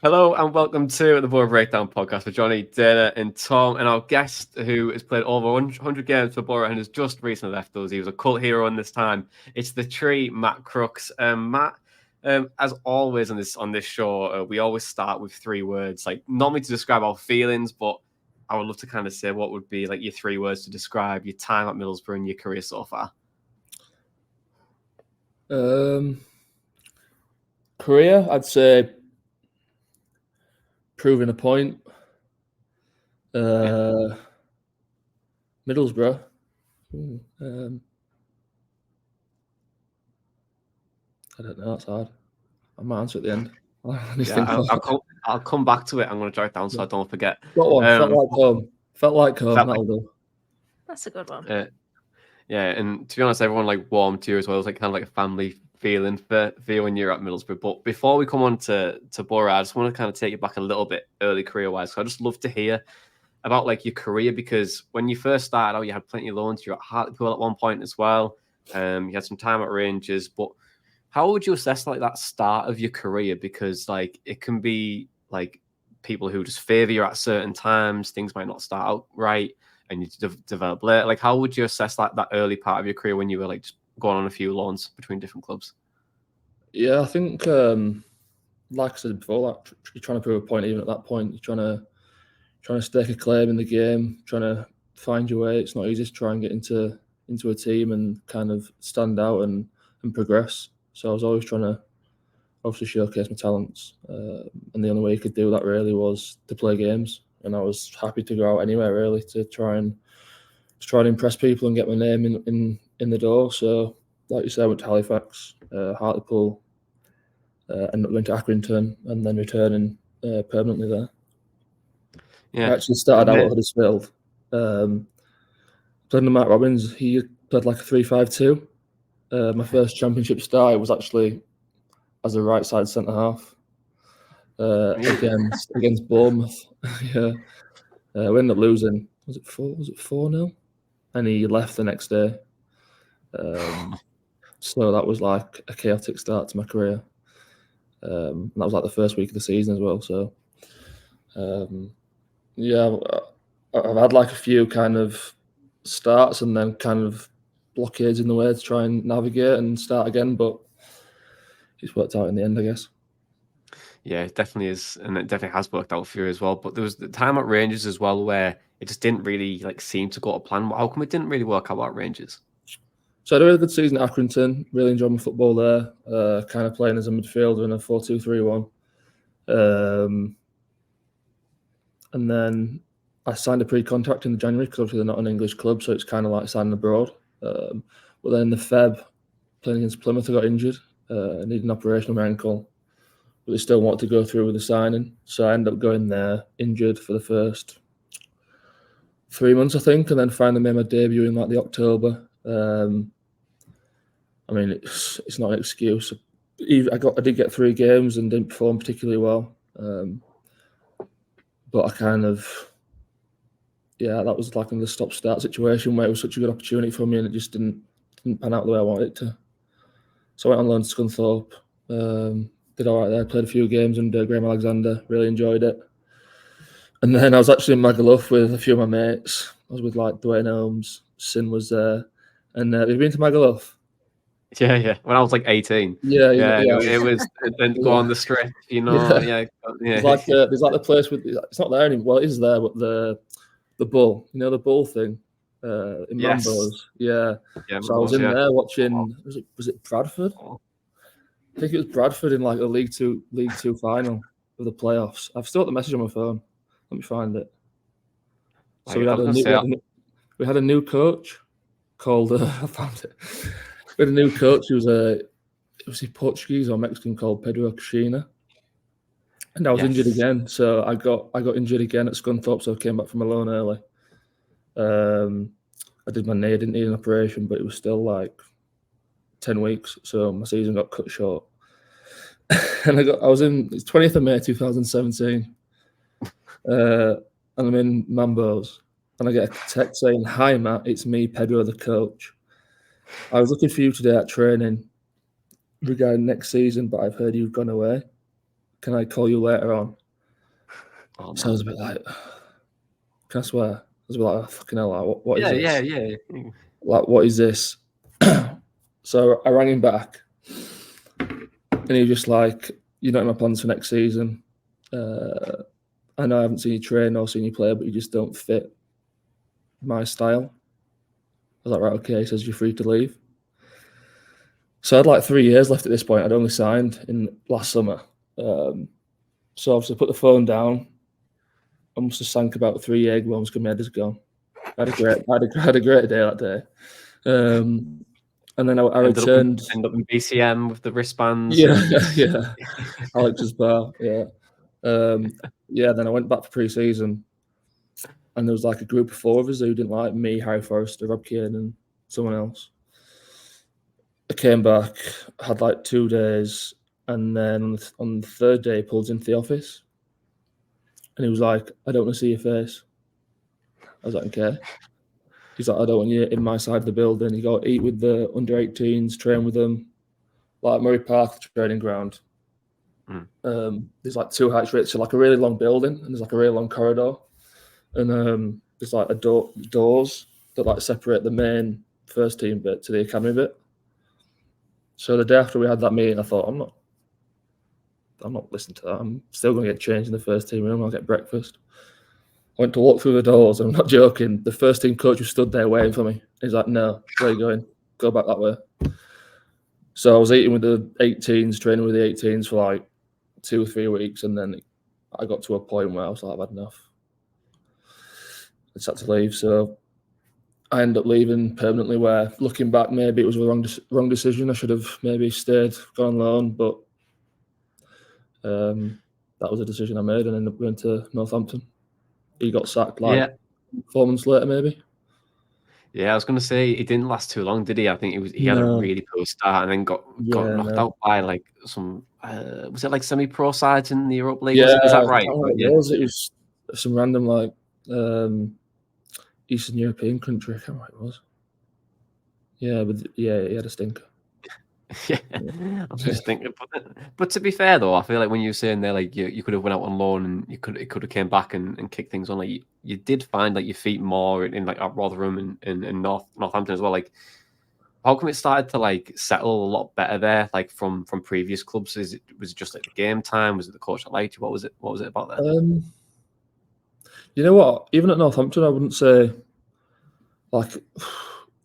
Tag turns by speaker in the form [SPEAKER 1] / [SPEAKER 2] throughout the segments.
[SPEAKER 1] Hello and welcome to the Boro Breakdown podcast with Jonny, Dana, and Tom, and our guest who has played over 100 games for Boro and has just recently left us. He was a cult hero in this time. It's the tree, Matt Crooks. Matt, as always on this show, we always start with 3 words, like normally to describe our feelings, but I would love to kind of say what would be like your 3 words to describe your time at Middlesbrough and your career so far.
[SPEAKER 2] Career, I'd say proving a point. Middlesbrough. I don't know. That's hard. I might answer at the end.
[SPEAKER 1] I'll come back to it. I'm going to jot it down so I don't forget.
[SPEAKER 2] Got one. Felt like home. That'll do.
[SPEAKER 3] That's a good one.
[SPEAKER 1] Yeah, and to be honest, everyone like warmed to you as well. It was like kind of like a family feeling for you when you're at Middlesbrough. But before we come on to Boro, I just want to kind of take you back a little bit early career-wise. So I just love to hear about like your career, because when you first started out, you had plenty of loans. You were at Hartlepool at one point as well. You had some time at Rangers. But how would you assess like that start of your career? Because like it can be like people who just favour you at certain times. Things might not start out right, and you develop later. Like, how would you assess like that early part of your career when you were like just going on a few loans between different clubs?
[SPEAKER 2] Yeah, I think, like I said before, like you're trying to prove a point. Even at that point, you're trying to stake a claim in the game, trying to find your way. It's not easy to try and get into a team and kind of stand out and progress. So I was always trying to obviously showcase my talents, and the only way you could do that really was to play games. And I was happy to go out anywhere really to try and impress people and get my name in the door. So, like you said, I went to Halifax, Hartlepool, ended up going to Accrington, and then returning permanently there.
[SPEAKER 1] Yeah,
[SPEAKER 2] I actually started out at Huddersfield. Playing with Matt Robbins. He played like a 3-5-2. My first championship start was actually as a right side centre half against Bournemouth. Yeah, we ended up losing. Was it 4-0? And he left the next day. So that was like a chaotic start to my career. And that was like the first week of the season as well. So, yeah, I've had like a few kind of starts and then kind of blockades in the way to try and navigate and start again. But it's worked out in the end, I guess.
[SPEAKER 1] Yeah, it definitely is, and it definitely has worked out for you as well. But there was the time at Rangers as well where it just didn't really like seem to go to plan. How come it didn't really work out at Rangers?
[SPEAKER 2] So I had a really good season at Accrington. Really enjoyed my football there. Kind of playing as a midfielder in a 4-2-3-1. And then I signed a pre-contract in January because obviously they're not an English club, so it's kind of like signing abroad. But then in the Feb, playing against Plymouth, I got injured. I needed an operation on my ankle. But they still wanted to go through with the signing. So I ended up going there injured for the first 3 months, I think, and then finally made my debut in like the October. I mean, it's not an excuse. I did get 3 games and didn't perform particularly well. But I kind of, that was like in the stop-start situation where it was such a good opportunity for me and it just didn't pan out the way I wanted it to. So I went on loan to Scunthorpe. Did all right there, played a few games under Graham Alexander, really enjoyed it. And then I was actually in Magaluf with a few of my mates. I was with like Dwayne Holmes, Sin was there. And have you been to Magaluf?
[SPEAKER 1] Yeah. When I was like 18.
[SPEAKER 2] Yeah.
[SPEAKER 1] It was and go on the strip, you know. Yeah.
[SPEAKER 2] There's like the place with, it's not there anymore. Well, it is there, but the bull, you know, the bull thing in Mambo's. Yeah. So I was in there watching. Was it Bradford? I think it was Bradford in like a League Two final of the playoffs. I've still got the message on my phone. Let me find it. So we had a new coach called. I found it. We had a new coach who was he Portuguese or Mexican, called Pedro Caixinha. And I was injured again, so I got injured again at Scunthorpe, so I came back from a loan early. I did my knee. I didn't need an operation, but it was still like 10 weeks, so my season got cut short. And I was in, it's 20th of May 2017, and I'm in Mambo's, and I get a text saying, "Hi Matt, it's me, Pedro, the coach. I was looking for you today at training regarding next season, but I've heard you've gone away." can I call you later on?
[SPEAKER 1] Oh,
[SPEAKER 2] So I was a bit like, can I swear? I was a bit like, oh, fucking hell, like, what is this?
[SPEAKER 1] Yeah.
[SPEAKER 2] Like, what is this? So I rang him back, and he was just like, you're not in my plans for next season. I know I haven't seen you train or seen you play, but you just don't fit my style. I was like, right, okay. He says, you're free to leave. So I had like 3 years left at this point. I'd only signed in last summer. So obviously I put the phone down. I must have sank about 3 egg ones because my head is gone. I had a great day that day. And then I returned.
[SPEAKER 1] Ended up in BCM with the wristbands.
[SPEAKER 2] Yeah. Alex's bar, yeah. Then I went back for pre-season, and there was like a group of 4 of us who didn't like me, Harry Forrester, Rob Keane, and someone else. I came back, had like 2 days, and then on the 3rd day, he pulled into the office, and he was like, I don't want to see your face. I was like, okay. He's like, I don't want you in my side of the building. You got to eat with the under-18s, train with them, like Murray Park, the training ground. There's like 2 heights, so like a really long building, and there's like a really long corridor, and there's like doors that like separate the main first team bit to the academy bit. So the day after we had that meeting, I thought, I'm not listening to that. I'm still going to get changed in the first team room. I'll get breakfast. I went to walk through the doors, and I'm not joking. The first team coach was stood there waiting for me. He's like, no, where are you going? Go back that way. So I was eating with the 18s, training with the 18s for like 2 or 3 weeks, and then I got to a point where I was like, I've had enough. I just had to leave. So I ended up leaving permanently, where looking back, maybe it was a wrong decision. I should have maybe stayed, gone on loan, but that was a decision I made, and ended up going to Northampton. He got sacked 4 months later, maybe.
[SPEAKER 1] Yeah, I was going to say he didn't last too long, did he? I think he had a really poor start, and then got knocked out by like some was it like semi-pro sides in the Europa League?
[SPEAKER 2] Yeah,
[SPEAKER 1] is that right?
[SPEAKER 2] It was some random like Eastern European country. I can't remember what it was. Yeah, but he had a stinker.
[SPEAKER 1] Yeah, I'm just thinking. But to be fair though, I feel like when you were saying there, like you could have went out on loan and it could have came back and kicked things on. Like you did find like your feet more in like at Rotherham and Northampton as well. Like how come it started to like settle a lot better there? Like from previous clubs, was it just like the game time? Was it the coach that liked you? What was it about that?
[SPEAKER 2] You know what? Even at Northampton, I wouldn't say like.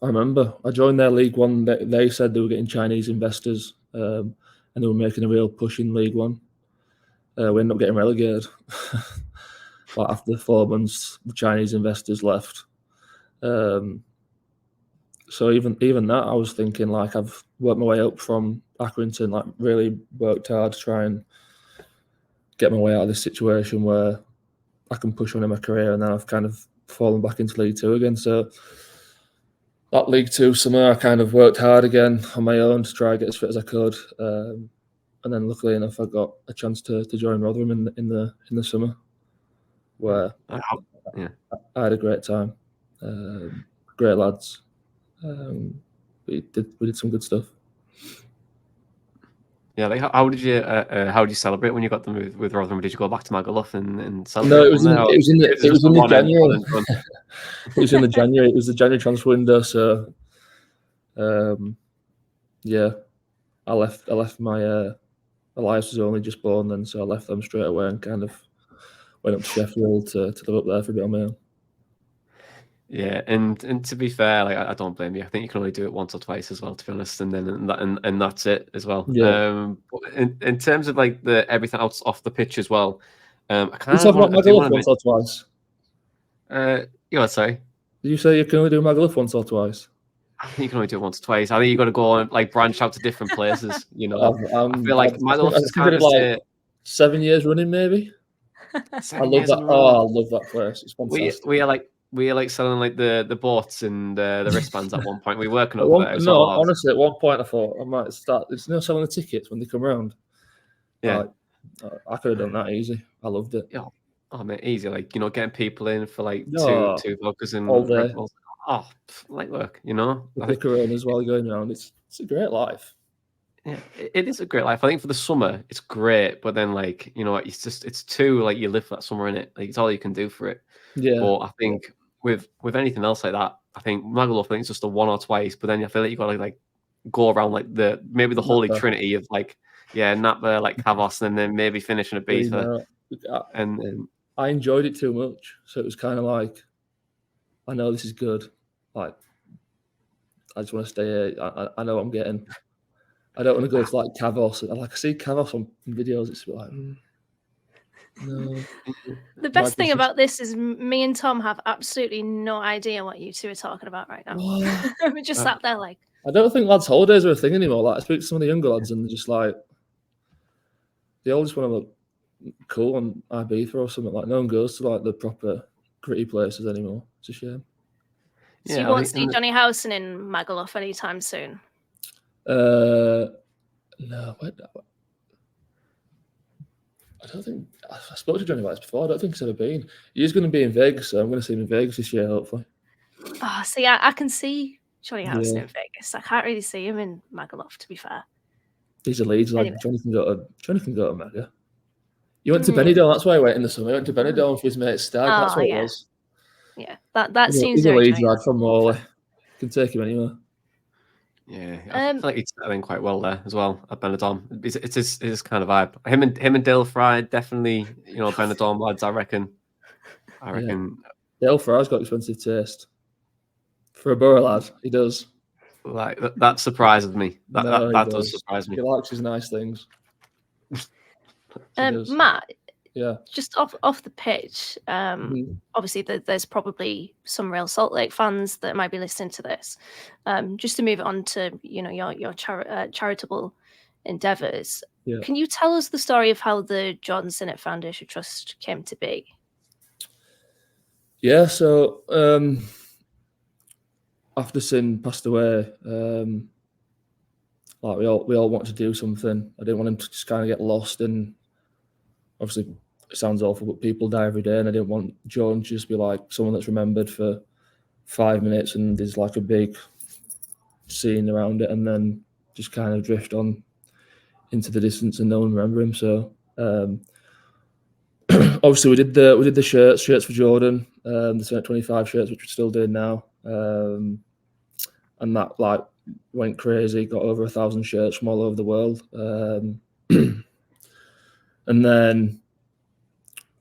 [SPEAKER 2] I remember I joined their League One. They said they were getting Chinese investors, and they were making a real push in League One. We ended up getting relegated. Like after 4 months, the Chinese investors left. So even that, I was thinking like I've worked my way up from Accrington, like really worked hard to try and get my way out of this situation where I can push on in my career, and then I've kind of fallen back into League Two again. So that League Two summer, I kind of worked hard again on my own to try and get as fit as I could, and then luckily enough, I got a chance to join Rotherham in the summer, where I had a great time, great lads. We did some good stuff.
[SPEAKER 1] Yeah, like how did you celebrate when you got them with Rotherham? Did you go back to Magaluf and celebrate?
[SPEAKER 2] No, it was in the January. It was in the January. It was the January transfer window. So, I left my Elias was only just born then, so I left them straight away and kind of went up to Sheffield to live up there for a bit on my own.
[SPEAKER 1] Yeah, and to be fair, like I don't blame you. I think you can only do it once or twice as well, to be honest, and then and that's it as well.
[SPEAKER 2] Yeah.
[SPEAKER 1] In terms of like the everything else off the pitch as well, I kind
[SPEAKER 2] of want Magaluf once or twice.
[SPEAKER 1] You what? Sorry.
[SPEAKER 2] Did you say you can only do Magaluf once or twice?
[SPEAKER 1] I think you can only do it once or twice. I think you got to go and like branch out to different places. You know, I feel like Magaluf is kind of like
[SPEAKER 2] 7 years running, maybe. I love that. I love that place. It's fantastic.
[SPEAKER 1] We are like selling like the boats and the wristbands at one point. We were working over there.
[SPEAKER 2] No, honestly, at one point I thought I might start. It's selling the tickets when they come round.
[SPEAKER 1] Yeah,
[SPEAKER 2] I could have done that easy. I loved it.
[SPEAKER 1] Yeah, man, easy. Like getting people in for like two vodkas and
[SPEAKER 2] all day.
[SPEAKER 1] Oh, light work.
[SPEAKER 2] With the Corona as well going around. It's a great life.
[SPEAKER 1] Yeah, it is a great life. I think for the summer, it's great, but then like it's too like you live for that summer in it. Like it's all you can do for it.
[SPEAKER 2] Yeah,
[SPEAKER 1] But I think with anything else like that, I think Magaluf, I think it's just a one or twice. But then I feel like you got to like go around like maybe the holy
[SPEAKER 2] Napa,
[SPEAKER 1] trinity of like Napa, like Kavos, and then maybe finishing a beta. And
[SPEAKER 2] I enjoyed it too much, so it was kind of like, I know this is good. Like, I just want to stay here. I know what I'm getting. I don't want to go to like Kavos. Like I see Kavos on videos, it's like, no.
[SPEAKER 3] The best thing about this is me and Tom have absolutely no idea what you two are talking about right now. We just sat there like.
[SPEAKER 2] I don't think lads' holidays are a thing anymore. Like I speak to some of the younger lads, and they're just like, they all just want to look cool on Ibiza or something. Like no one goes to like the proper gritty places anymore. It's a shame.
[SPEAKER 3] So you won't see Jonny Howson in Magaluf anytime soon?
[SPEAKER 2] No, I don't think. I spoke to Jonny White before. I don't think he's ever been. He's going to be in Vegas, so I'm going to see him in Vegas this year, hopefully.
[SPEAKER 3] Oh, see, I can see Jonny Howson in Vegas. I can't really see him in Magaluf, to be fair.
[SPEAKER 2] He's a Leeds. Like Jonny can go to Maga. You went to Benidorm. That's why I went in the summer. He went to Benidorm for his mate's stag. That's what it was.
[SPEAKER 3] Yeah, that seems
[SPEAKER 2] he's a
[SPEAKER 3] very
[SPEAKER 2] Leeds lad from Morley. Can take him anywhere.
[SPEAKER 1] Yeah, I feel like he's settling quite well there as well at Benidorm. It's his kind of vibe. Him and Dale Fry definitely, Benidorm lads. I reckon.
[SPEAKER 2] Dale Fry's got expensive taste for a Boro lad. He does.
[SPEAKER 1] Like that surprises me. That does surprise me.
[SPEAKER 2] He likes his nice things.
[SPEAKER 3] Matt.
[SPEAKER 2] Yeah.
[SPEAKER 3] Just off the pitch, obviously there's probably some real Salt Lake fans that might be listening to this. Just to move it on to your charitable endeavours.
[SPEAKER 2] Yeah.
[SPEAKER 3] Can you tell us the story of how the Jordan Sinnott Foundation Trust came to be?
[SPEAKER 2] Yeah. So after Sin passed away, like we all wanted to do something. I didn't want him to just kind of get lost in. Obviously, it sounds awful, but people die every day, and I didn't want Jordan to just be like someone that's remembered for 5 minutes and there's like a big scene around it, and then just kind of drift on into the distance and no one remember him. So obviously we did the shirts for Jordan, the Sinnott 25 shirts, which we're still doing now, and that like went crazy. Got over 1,000 shirts from all over the world. And then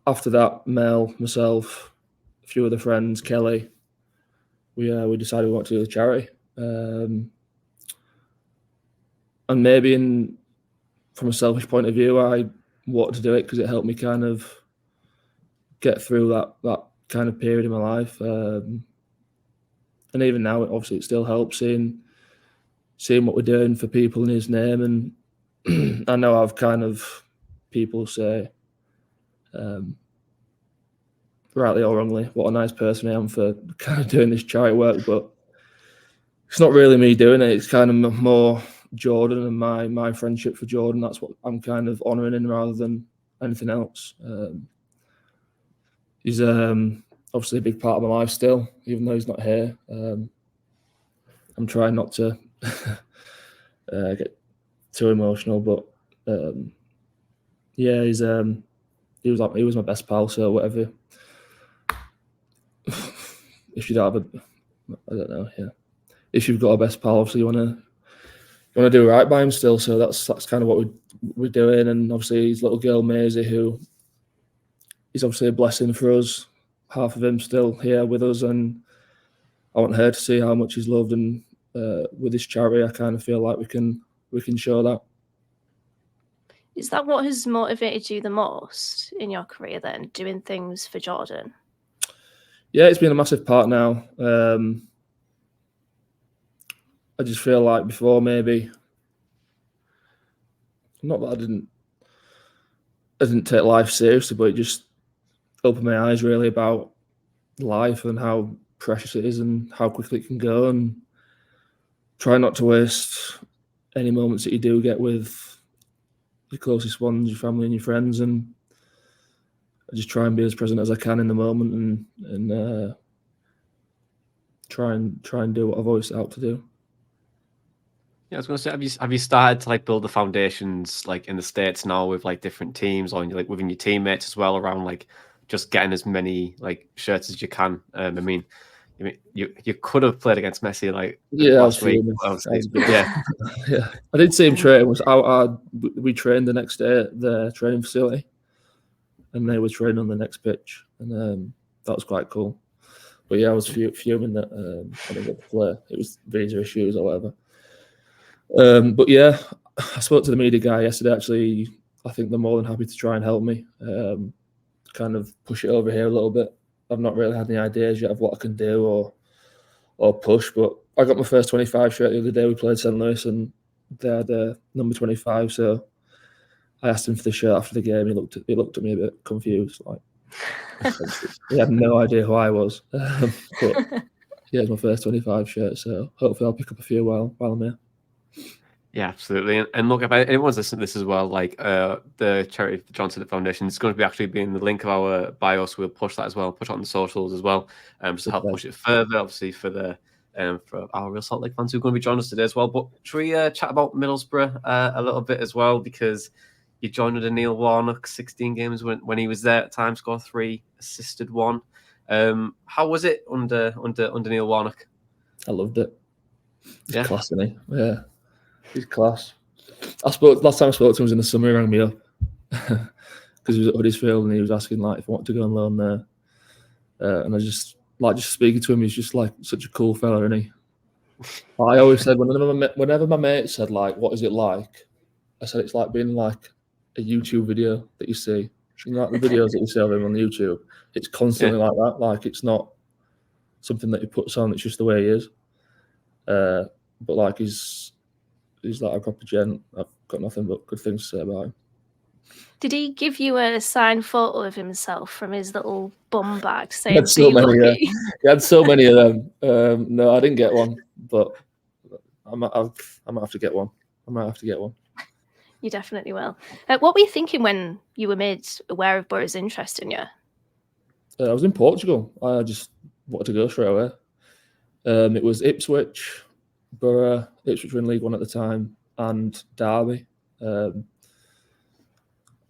[SPEAKER 2] after that, Mel, myself, a few other friends, Kelly, we decided we wanted to do the charity. And maybe from a selfish point of view, I wanted to do it because it helped me kind of get through that kind of period in my life. And even now, obviously, it still helps seeing what we're doing for people in his name. And I know I've kind of people say, rightly or wrongly, what a nice person I am for kind of doing this charity work, but it's not really me doing it. It's kind of more Jordan and my friendship for Jordan. That's what I'm kind of honouring him rather than anything else. He's obviously a big part of my life still, even though he's not here. I'm trying not to get too emotional, but yeah, he was my best pal. So whatever, if you don't have I don't know. Yeah, if you've got a best pal, obviously you want to do right by him still. So that's kind of what we're doing. And obviously his little girl Maisie, who is obviously a blessing for us. Half of him still here with us, and I want her to see how much he's loved. And with this charity, I kind of feel like we can show that.
[SPEAKER 3] Is that what has motivated you the most in your career then, doing things for Jordan?
[SPEAKER 2] Yeah, it's been a massive part now. I just feel like before, maybe, not that I didn't take life seriously, but it just opened my eyes really about life and how precious it is and how quickly it can go, and try not to waste any moments that you do get with your closest ones, your family and your friends, and I just try and be as present as I can in the moment, and try and do what I've always set out to do.
[SPEAKER 1] Yeah, I was going to say, have you started to like build the foundations like in the States now with like different teams or like within your teammates as well around like just getting as many like shirts as you can? I mean, you could have played against Messi like last week. Yeah,
[SPEAKER 2] yeah. I did see him train. We trained the next day at the training facility, and they were training on the next pitch, and that was quite cool. But yeah, I was fuming that I didn't get to play. It was visa issues or whatever. But yeah, I spoke to the media guy yesterday. Actually, I think they're more than happy to try and help me, kind of push it over here a little bit. I've not really had any ideas yet of what I can do or push, but I got my first 25 shirt the other day. We played St. Louis and they had number 25, so I asked him for the shirt after the game. He looked at me a bit confused, like he had no idea who I was. But yeah, it's my first 25 shirt, so hopefully I'll pick up a few while I'm here.
[SPEAKER 1] Yeah, absolutely. And look, if anyone's listening to this as well, like the charity, the John Sinnott Foundation, it's going to be actually being the link of our bio, so we'll push that as well, push it on the socials as well, just to help push it further, obviously for the for our Real Salt Lake fans who are going to be joining us today as well. But should we chat about Middlesbrough a little bit as well, because you joined under Neil Warnock, 16 games when he was there at the time, scored 3, assisted 1. How was it under Neil Warnock?
[SPEAKER 2] I loved it. He's class, isn't he? Yeah. He's class. Last time I spoke to him was in the summer. He rang me up because he was at Huddersfield and he was asking like if I want to go on loan there. And I just speaking to him. He's just like such a cool fella, isn't he? I always said whenever my mate said like, "What is it like?" I said it's like being like a YouTube video that you see. You know, like the videos that you see of him on YouTube. It's constantly like that. Like it's not something that he puts on. It's just the way he is. But like he's like a proper gent. I've got nothing but good things to say about him.
[SPEAKER 3] Did he give you a signed photo of himself from his little bum bag saying,
[SPEAKER 2] He had so many, he had so many of them. No, I didn't get one, but I might have to get one.
[SPEAKER 3] You definitely will. What were you thinking when you were made aware of Boro's interest in you?
[SPEAKER 2] I was in Portugal. I just wanted to go straight away. It was Ipswich, Boro. Ipswich were in League One at the time, and Derby.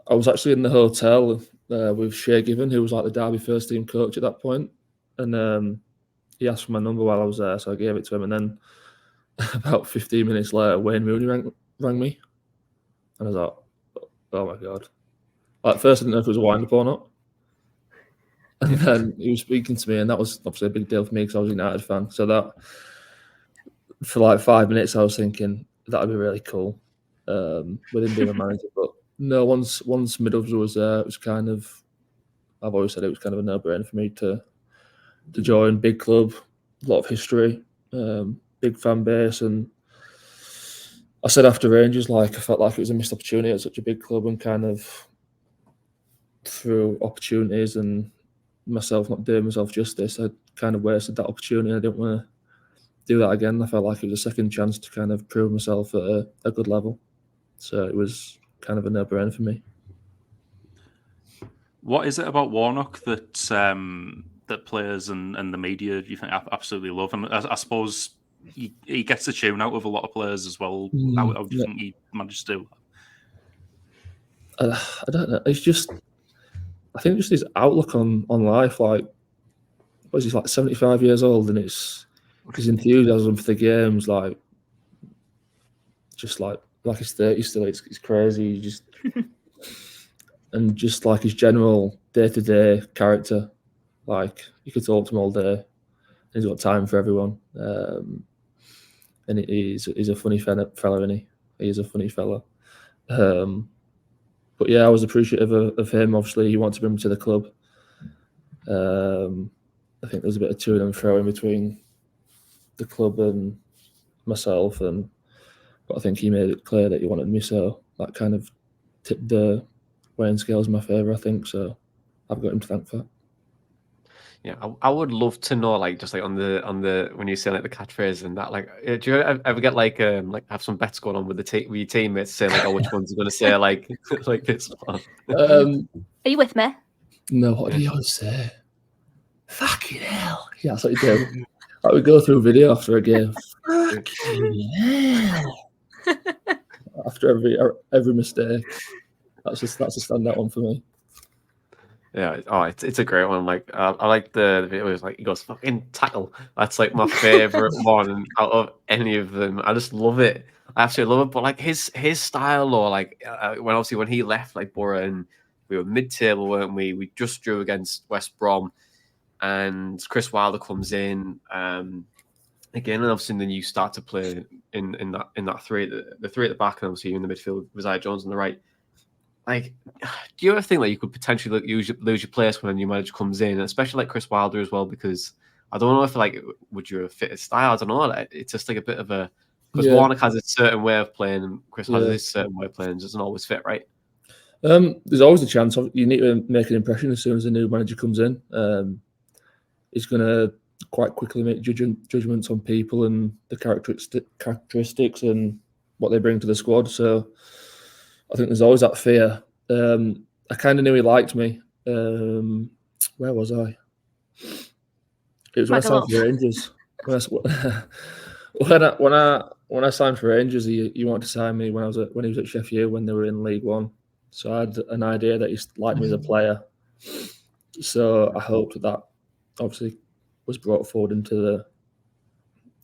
[SPEAKER 2] I was actually in the hotel with Shea Given, who was like the Derby first team coach at that point, and he asked for my number while I was there, so I gave it to him. And then about 15 minutes later, Wayne Rooney rang me, and I was like, "Oh my god!" Like, at first, I didn't know if it was a wind-up or not. And then he was speaking to me, and that was obviously a big deal for me because I was a United fan. So that, for like 5 minutes, I was thinking that'd be really cool with him being a manager. But no, once Middlesbrough was there, it was kind of, I've always said it was kind of a no-brainer for me to join. Big club, a lot of history, big fan base, and I said after Rangers, like I felt like it was a missed opportunity at such a big club, and kind of through opportunities and myself not doing myself justice, I kind of wasted that opportunity. I didn't want to do that again. I felt like it was a second chance to kind of prove myself at a good level. So it was kind of a no-brainer for me.
[SPEAKER 4] What is it about Warnock that that players and the media you think absolutely love? And I suppose he gets the tune out of a lot of players as well. How do you think he managed to do
[SPEAKER 2] that? I don't know. It's just, I think just his outlook on life. Like, what is he, like 75 years old, and it's his enthusiasm for the games, like just like he's 30 still. It's crazy. Just and just like his general day-to-day character, like you could talk to him all day. He's got time for everyone, and he's a funny fella, isn't he? He is a funny fella. But yeah, I was appreciative of him. Obviously, he wanted to bring me to the club. I think there was a bit of to and fro in between the club and myself, but I think he made it clear that he wanted me, so that kind of tipped the weighing scales in my favour, I think. So I've got him to thank for that.
[SPEAKER 1] Yeah, I would love to know, like, just like on the when you say like the catchphrase and that, like, do you ever get like have some bets going on with with your teammates, saying like, oh, which ones are going to say like like this one?
[SPEAKER 3] Are you with me?
[SPEAKER 2] No, what do you always say? Fucking hell! Yeah, that's what you do. Like, we go through video after a game. Fucking hell! after every mistake. That's a standout one for me.
[SPEAKER 1] Yeah, it's a great one. Like I like the video. Is like he goes fucking tackle. That's like my favorite one out of any of them. I just love it. I absolutely love it. But like his style, or like when he left like Boro, and we were mid-table, weren't we? We just drew against West Brom, and Chris Wilder comes in again, and obviously then you start to play in that three, the three at the back, and obviously you in the midfield with Isaiah Jones on the right. Like, do you ever think that you could potentially lose your place when a new manager comes in, especially like Chris Wilder as well? Because I don't know if like would you fit his style? I don't know. Like, it's just like a bit of a because Warnock has a certain way of playing and Chris has this certain way of playing. It doesn't always fit, right?
[SPEAKER 2] There's always a chance. You need to make an impression as soon as a new manager comes in. He's going to quite quickly make judgments on people and the characteristics and what they bring to the squad. So I think there's always that fear. I kind of knew he liked me. Where was I? It was when I signed for Rangers. When I signed for Rangers, he wanted to sign me when he was at Sheffield when they were in League One. So I had an idea that he liked me as a player. So I hoped that obviously was brought forward into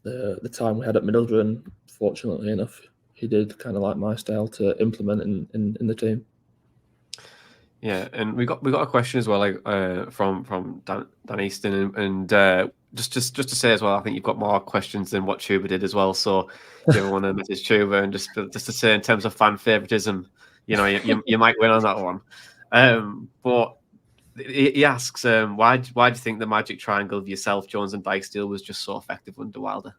[SPEAKER 2] the time we had at Middlesbrough, and fortunately enough, he did kind of like my style to implement in the team.
[SPEAKER 1] Yeah, and we got a question as well, like from Dan Easton, and just to say as well, I think you've got more questions than what Chuba did as well. So if you ever want to message Chuba, and just to say in terms of fan favoritism, you know, you might win on that one. But he asks, why do you think the magic triangle of yourself, Jones, and Dijksteel was just so effective under Wilder?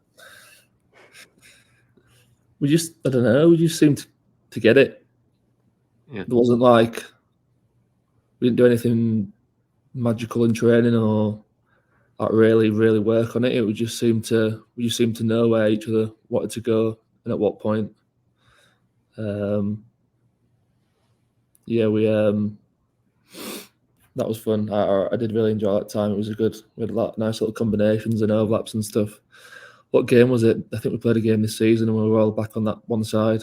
[SPEAKER 2] I don't know. We just seemed to get it. Yeah. It wasn't like we didn't do anything magical in training or like really, really work on it. We just seemed to know where each other wanted to go and at what point. That was fun. I did really enjoy that time. It was we had a lot of nice little combinations and overlaps and stuff. What game was it? I think we played a game this season and we were all back on that one side.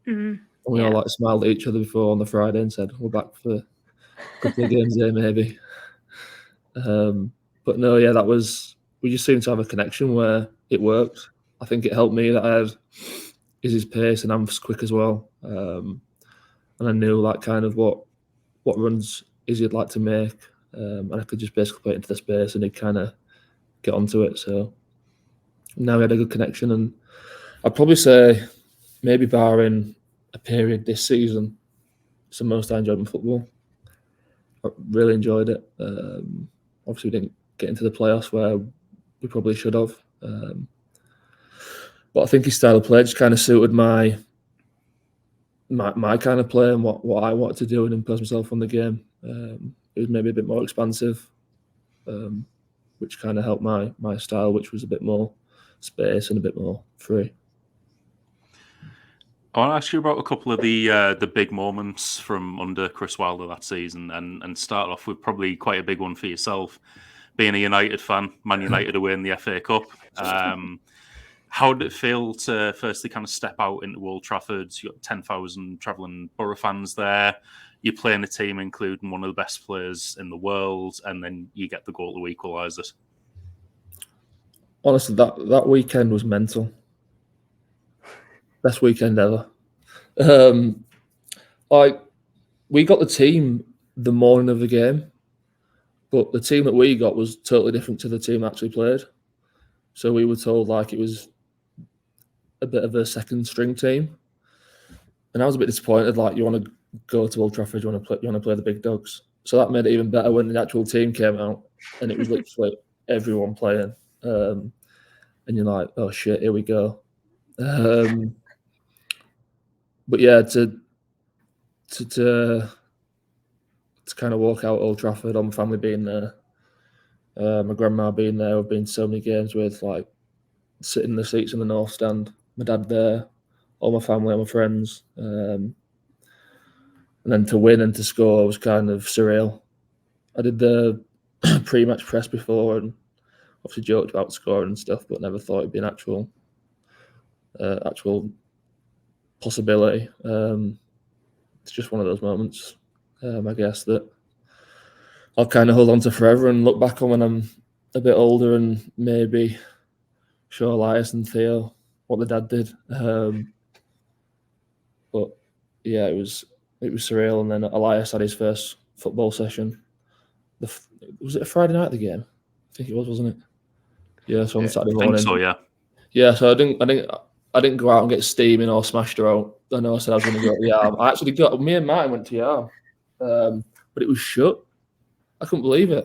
[SPEAKER 2] And we all like smiled at each other before on the Friday and said, we're back for a couple of games there maybe. But no, yeah, we just seemed to have a connection where it worked. I think it helped me that I had Izzy's pace and I'm quick as well. And I knew like kind of what runs Izzy'd like to make. And I could just basically put it into the space and he'd kind of get onto it. So now we had a good connection, and I'd probably say maybe barring a period this season, it's the most I enjoyed in football. I really enjoyed it. Obviously, we didn't get into the playoffs where we probably should have. But I think his style of play just kind of suited my kind of play and what I wanted to do and impose myself on the game. It was maybe a bit more expansive, which kind of helped my style, which was a bit more space and a bit more free.
[SPEAKER 4] I want to ask you about a couple of the big moments from under Chris Wilder that season, and start off with probably quite a big one for yourself, being a United fan, Man United away in the FA Cup. How did it feel to firstly kind of step out into Old Trafford? You got 10,000 travelling Boro fans there. You're playing a team including one of the best players in the world, and then you get the goal to equalise it.
[SPEAKER 2] Honestly, that weekend was mental. Best weekend ever. We got the team the morning of the game, but the team that we got was totally different to the team that actually played. So we were told like it was a bit of a second string team, and I was a bit disappointed. Like, you want to go to Old Trafford, you want to play the big dogs. So that made it even better when the actual team came out, and it was literally everyone playing. And you're like, oh shit, here we go. But yeah, to kind of walk out Old Trafford, all my family being there, my grandma being there, I've been to so many games with, like sitting in the seats in the North Stand, my dad there, all my family, all my friends, and then to win and to score was kind of surreal. I did the pre-match press before and obviously joked about scoring and stuff, but never thought it'd be an actual possibility. It's just one of those moments, I guess, that I'll kind of hold on to forever and look back on when I'm a bit older and maybe show Elias and Theo what the dad did. But yeah, it was surreal. And then Elias had his first football session. Was it a Friday night, the game? I think it was, wasn't it? Yeah, so on Saturday morning.
[SPEAKER 4] I think so, yeah.
[SPEAKER 2] Yeah, so I didn't go out and get steaming or smashed her out. I know I said I was going to go to the arm. I actually me and Martin went to the arm, but it was shut. I couldn't believe it.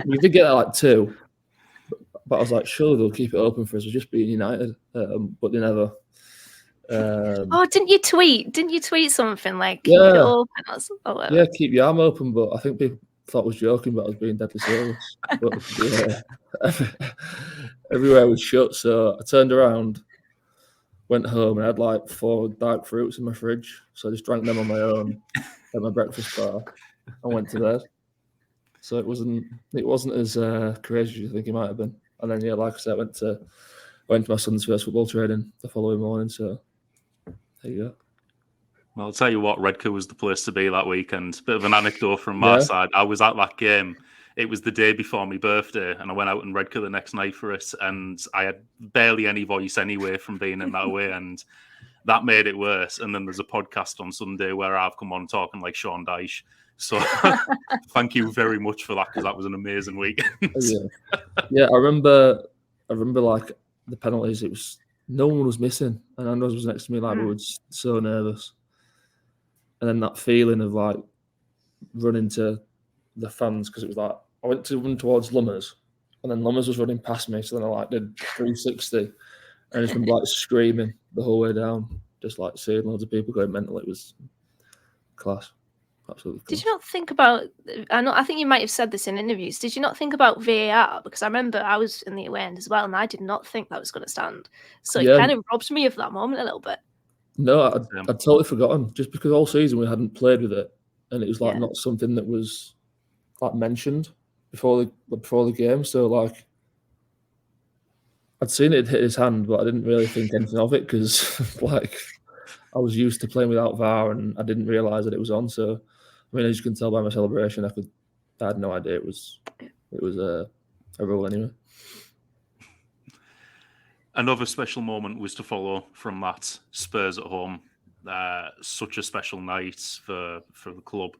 [SPEAKER 2] We did get that like 2, but I was like, surely they'll keep it open for us. We're just being United, but they never.
[SPEAKER 3] Didn't you tweet something like keep
[SPEAKER 2] Yeah.
[SPEAKER 3] it open or something?
[SPEAKER 2] Yeah, keep your arm open, but I think people thought I was joking, but I was being deadly serious. But yeah, everywhere was shut, so I turned around, went home, and I had like 4 dark fruits in my fridge, so I just drank them on my own at my breakfast bar and went to bed. So it wasn't as crazy as you think it might have been. And then yeah, like I said, I went to my son's first football training the following morning. So there you go.
[SPEAKER 4] Well, I'll tell you what, Redcar was the place to be that weekend. Bit of an anecdote from my side. I was at that game. It was the day before my birthday, and I went out in Redcar the next night for it, and I had barely any voice anyway from being in that way, and that made it worse. And then there's a podcast on Sunday where I've come on talking like Sean Dyche. So thank you very much for that, because that was an amazing weekend.
[SPEAKER 2] Yeah, I remember like the penalties. It was no one was missing, and Andros was next to me. Like we were so nervous, and then that feeling of like running to the fans, because it was like I went to run towards Lummers, and then Lummers was running past me. So then I like did 360, and I just been like screaming the whole way down, just like seeing loads of people going mental. It was class. Absolutely.
[SPEAKER 3] Did you not think about? I think you might have said this in interviews. Did you not think about VAR? Because I remember I was in the away end as well, and I did not think that was going to stand. So it kind of robbed me of that moment a little bit.
[SPEAKER 2] No, I'd totally forgotten. Just because all season we hadn't played with it, and it was like not something that was like mentioned before the game. So like, I'd seen it hit his hand, but I didn't really think anything of it because like I was used to playing without VAR, and I didn't realise that it was on. So. I mean, as you can tell by my celebration, I had no idea it was a rule anyway.
[SPEAKER 4] Another special moment was to follow from that Spurs at home. Such a special night for the club.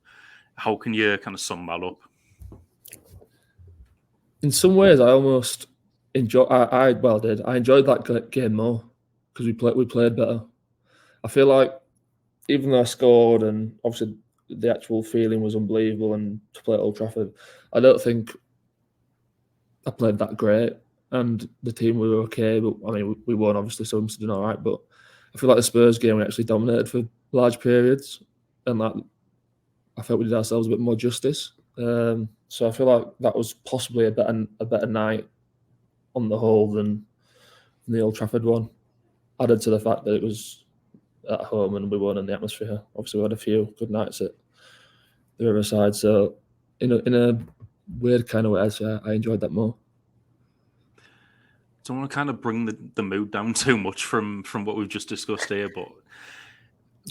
[SPEAKER 4] How can you kind of sum that up?
[SPEAKER 2] In some ways, I almost enjoyed. I enjoyed that game more because we played better. I feel like even though I scored and obviously the actual feeling was unbelievable, and to play at Old Trafford, I don't think I played that great, and the team were okay, but I mean we won obviously, so we must have done all right. But I feel like the Spurs game we actually dominated for large periods, and that I felt we did ourselves a bit more justice. So I feel like that was possibly a better night on the whole than the Old Trafford one, added to the fact that it was at home and we won in the atmosphere. Obviously, we had a few good nights at the Riverside, so in a weird kind of way, I enjoyed that more.
[SPEAKER 4] Don't want to kind of bring the mood down too much from what we've just discussed here, but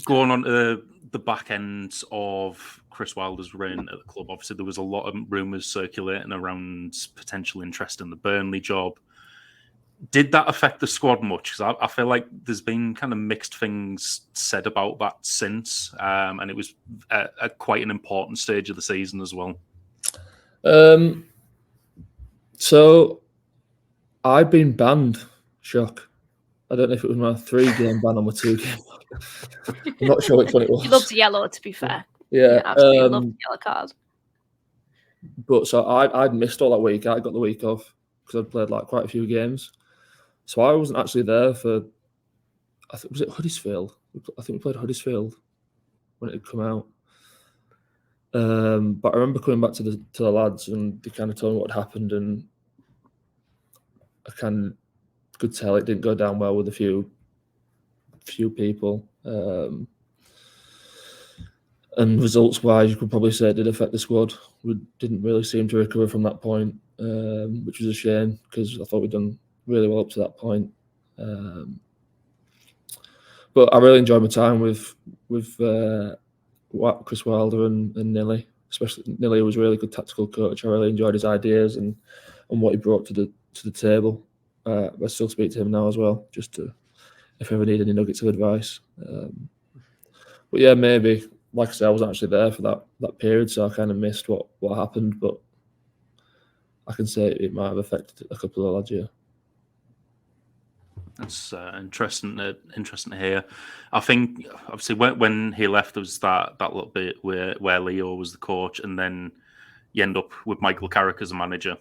[SPEAKER 4] going on to the back end of Chris Wilder's reign at the club, obviously there was a lot of rumours circulating around potential interest in the Burnley job. Did that affect the squad much? Because I feel like there's been kind of mixed things said about that since, and it was at quite an important stage of the season as well.
[SPEAKER 2] So I've been banned. Shock. I don't know if it was my 3-game ban or my 2-game ban. I'm not sure which one it was.
[SPEAKER 3] He loves yellow, to be fair.
[SPEAKER 2] Yeah,
[SPEAKER 3] absolutely loved the yellow card.
[SPEAKER 2] But so I'd missed all that week. I got the week off because I'd played like quite a few games. So I wasn't actually there for, was it Huddersfield? I think we played Huddersfield when it had come out. But I remember coming back to the lads, and they kind of told me what had happened, and I could tell it didn't go down well with a few people. And results-wise, you could probably say it did affect the squad. We didn't really seem to recover from that point, which was a shame because I thought we'd done really well up to that point. But I really enjoyed my time with Chris Wilder and Nilly. Especially Nilly was a really good tactical coach. I really enjoyed his ideas and what he brought to the table. I still speak to him now as well, just to if I ever need any nuggets of advice. But yeah, maybe like I said, I wasn't actually there for that period, so I kind of missed what happened. But I can say it might have affected a couple of lads. Yeah.
[SPEAKER 4] That's interesting to hear. I think obviously when he left, there was that little bit where Leo was the coach, and then you end up with Michael Carrick as a manager.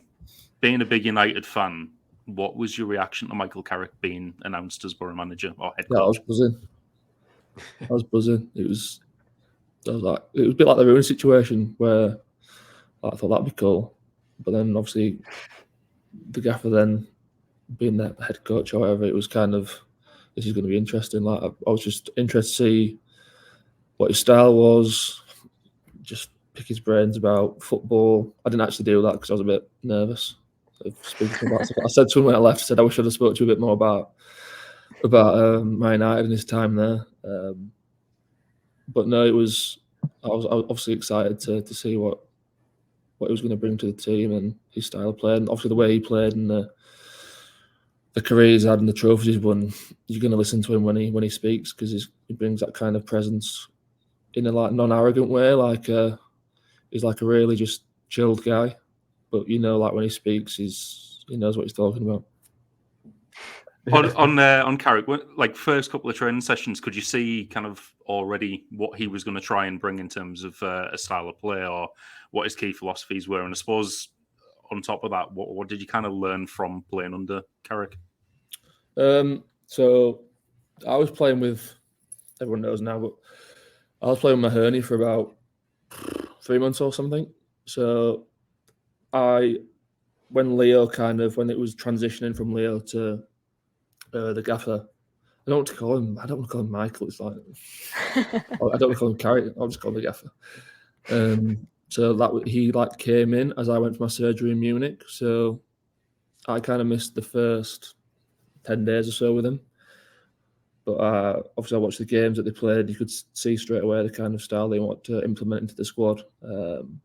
[SPEAKER 4] Being a big United fan, what was your reaction to Michael Carrick being announced as Boro manager or head coach?
[SPEAKER 2] I was buzzing. It was a bit like the Rooney situation where I thought that'd be cool, but then obviously the gaffer then being the head coach, however, it was kind of, this is going to be interesting. Like I was just interested to see what his style was, just pick his brains about football. I didn't actually do that because I was a bit nervous of speaking about stuff. I said to him when I left, I said I wish I'd have spoke to you a bit more about Man United and his time there. But no, I was obviously excited to see what he was going to bring to the team and his style of play, and obviously the way he played and the career he's had and the trophies he's won. You're going to listen to him when he speaks because he brings that kind of presence in a like non-arrogant way. Like he's like a really just chilled guy, but like when he speaks, he knows what he's talking about.
[SPEAKER 4] On Carrick, like first couple of training sessions, could you see kind of already what he was going to try and bring in terms of a style of play or what his key philosophies were? And I suppose on top of that, what did you kind of learn from playing under Carrick?
[SPEAKER 2] So I was playing with, everyone knows now, but I was playing with Mahoney for about 3 months or something. So when it was transitioning from Leo to the gaffer, I don't want to call him Michael. It's like I don't want to call him Carrick. I'll just call him the gaffer. So he came in as I went for my surgery in Munich. So I kind of missed the first 10 days or so with him. But obviously I watched the games that they played. You could see straight away the kind of style they want to implement into the squad. And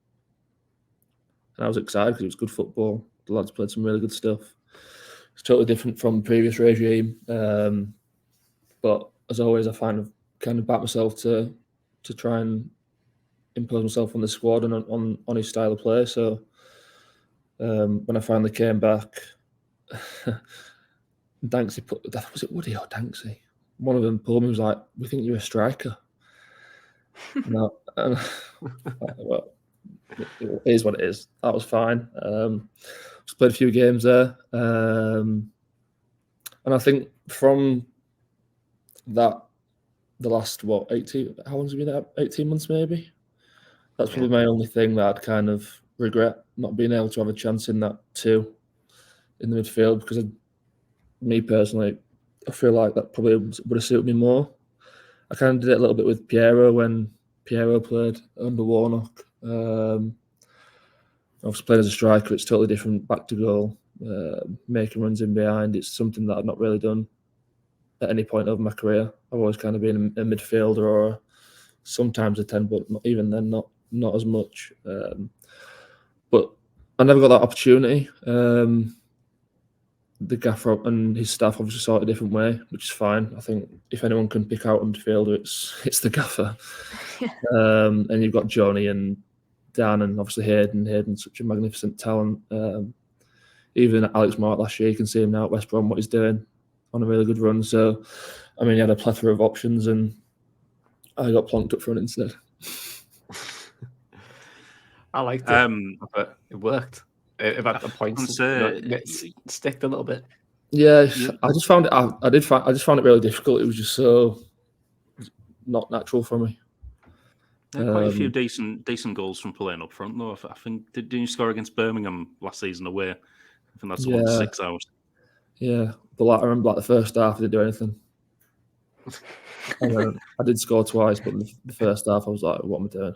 [SPEAKER 2] I was excited because it was good football. The lads played some really good stuff. It's totally different from the previous regime. But as always, I kind of back myself to try and impose myself on the squad and on his style of play. So when I finally came back, Danksy was it Woody or Danksy? One of them pulled me, was like, "We think you're a striker." No, well, it is what it is. That was fine. Just played a few games there, and I think from that, the last 18? How long's it been there? 18 months, maybe. That's probably my only thing that I'd kind of regret, not being able to have a chance in that too, in the midfield, because me personally, I feel like that probably would have suited me more. I kind of did it a little bit with Piero when Piero played under Warnock. Obviously playing as a striker, it's totally different, back to goal, making runs in behind. It's something that I've not really done at any point of my career. I've always kind of been a midfielder or sometimes a 10, but not, even then, not as much. But I never got that opportunity. The gaffer and his staff obviously saw it a different way, which is fine. I think if anyone can pick out a midfielder, it's the gaffer. And you've got Jonny and Dan and obviously Hayden. Hayden's such a magnificent talent. Even Alex Mark last year, you can see him now at West Brom, what he's doing on a really good run. So, I mean, he had a plethora of options and I got plonked up front instead.
[SPEAKER 1] I liked it, but it worked. If at the point sticked a little bit.
[SPEAKER 2] Yeah, I just found it. I just found it really difficult. It was just so not natural for me.
[SPEAKER 4] Quite a few decent goals from playing up front, though. I think didn't you score against Birmingham last season away? I think that's the one 6 hours. Yeah,
[SPEAKER 2] but I remember the first half, I didn't do anything. I did score twice, but the first half, I was like, "What am I doing?"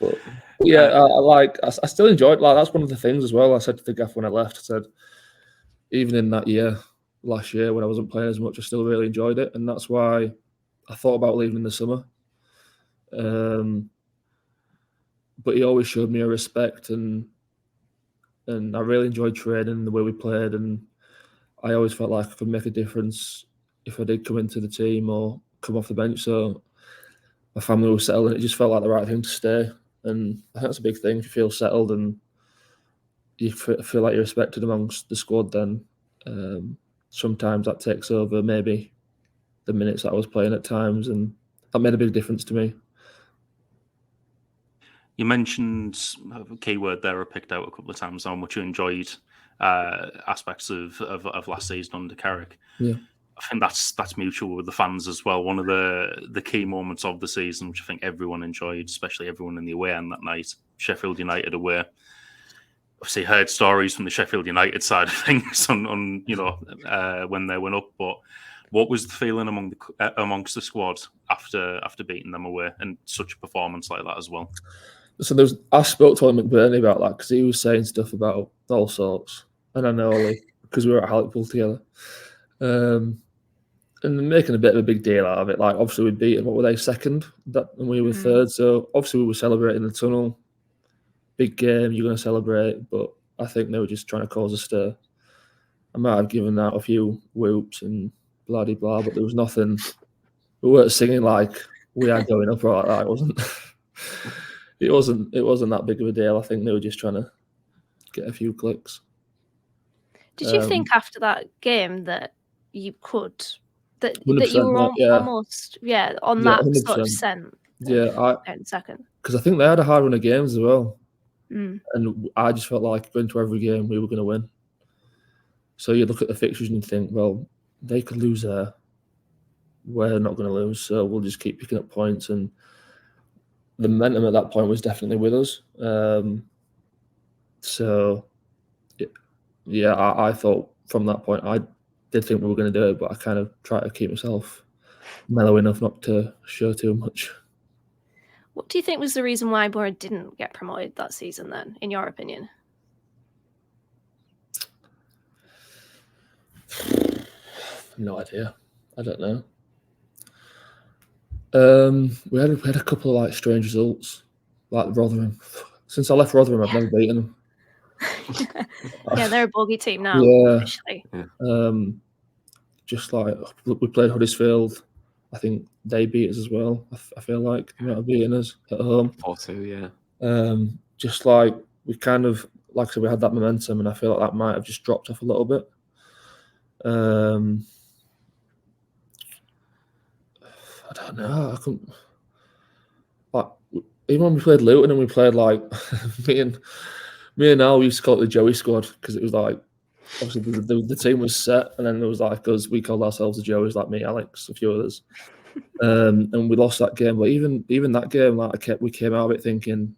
[SPEAKER 2] But yeah, I still enjoyed. That's one of the things as well. I said to the gaff when I left. I said, even in that year, last year when I wasn't playing as much. I still really enjoyed it, and that's why I thought about leaving in the summer. But he always showed me a respect, and I really enjoyed training, the way we played, and I always felt like I could make a difference if I did come into the team or come off the bench. So my family was settled, and it just felt like the right thing to stay. And I think that's a big thing. If you feel settled and you feel like you're respected amongst the squad, then sometimes that takes over maybe the minutes that I was playing at times, and that made a big difference to me.
[SPEAKER 4] You mentioned a keyword there I picked out a couple of times, how much you enjoyed aspects of last season under Carrick.
[SPEAKER 2] Yeah.
[SPEAKER 4] I think that's mutual with the fans as well. One of the key moments of the season, which I think everyone enjoyed, especially everyone in the away end that night, Sheffield United away. Obviously, heard stories from the Sheffield United side of things on when they went up. But what was the feeling amongst the squad after beating them away, and such a performance like that as well?
[SPEAKER 2] So I spoke to Ollie McBurney about that, because he was saying stuff about all sorts, and I know Ollie because we were at Hartlepool together, and making a bit of a big deal out of it. Like, obviously we beat them. What were they, second? And we were third. So obviously we were celebrating the tunnel. Big game, you're going to celebrate. But I think they were just trying to cause a stir. I might have given out a few whoops and blah de blah, but there was nothing. We weren't singing like we are going up or like that. It wasn't. It wasn't that big of a deal. I think they were just trying to get a few clicks.
[SPEAKER 3] Did you think after that game that you could, that you were almost on that
[SPEAKER 2] 100%.
[SPEAKER 3] sort of sense? In second,
[SPEAKER 2] because I think they had a hard run of games as well,
[SPEAKER 3] and
[SPEAKER 2] I just felt like going to every game we were going to win. So you look at the fixtures and you think, well, they could lose there. We're not going to lose, so we'll just keep picking up points. And the momentum at that point was definitely with us. I thought from that point, I did think we were going to do it, but I kind of tried to keep myself mellow enough not to show too much.
[SPEAKER 3] What do you think was the reason why Boro didn't get promoted that season then, in your opinion?
[SPEAKER 2] No idea. I don't know. We had a couple of strange results, like Rotherham. Since I left Rotherham, I've never beaten them.
[SPEAKER 3] Yeah, they're a bogey team now.
[SPEAKER 2] Yeah.
[SPEAKER 3] Officially.
[SPEAKER 2] Just like we played Huddersfield, I think they beat us as well. I feel like they might have beaten us at home.
[SPEAKER 1] 4-2, yeah.
[SPEAKER 2] Just like we kind of, like I said, we had that momentum, and I feel like that might have just dropped off a little bit. I don't know. I couldn't. Even when we played Luton and we played me and Al, we used to call it the Joey squad, because it was obviously the team was set, and then there was us. We called ourselves the Joeys, like me, Alex, a few others, and we lost that game. But even that game, we came out of it thinking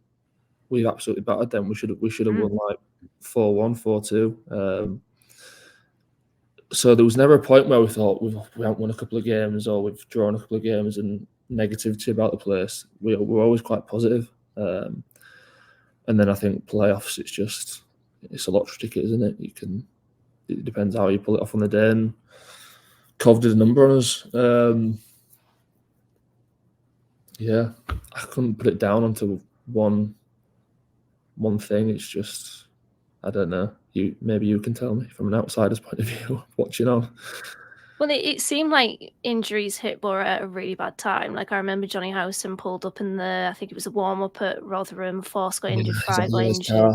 [SPEAKER 2] we absolutely battered them. We should have won 4-1, 4-2. So there was never a point where we thought we haven't won a couple of games or we've drawn a couple of games and negativity about the place. We're always quite positive. And then I think playoffs, it's a lottery ticket, isn't it? It depends how you pull it off on the day. And Cov did a number on us. I couldn't put it down onto one thing. It's just, I don't know. Maybe you can tell me from an outsider's point of view, watching on.
[SPEAKER 3] Well, it seemed like injuries hit Boro at a really bad time. Like, I remember Jonny Howson pulled up in I think it was a warm-up at Rotherham. Force got injured, 5 got injured.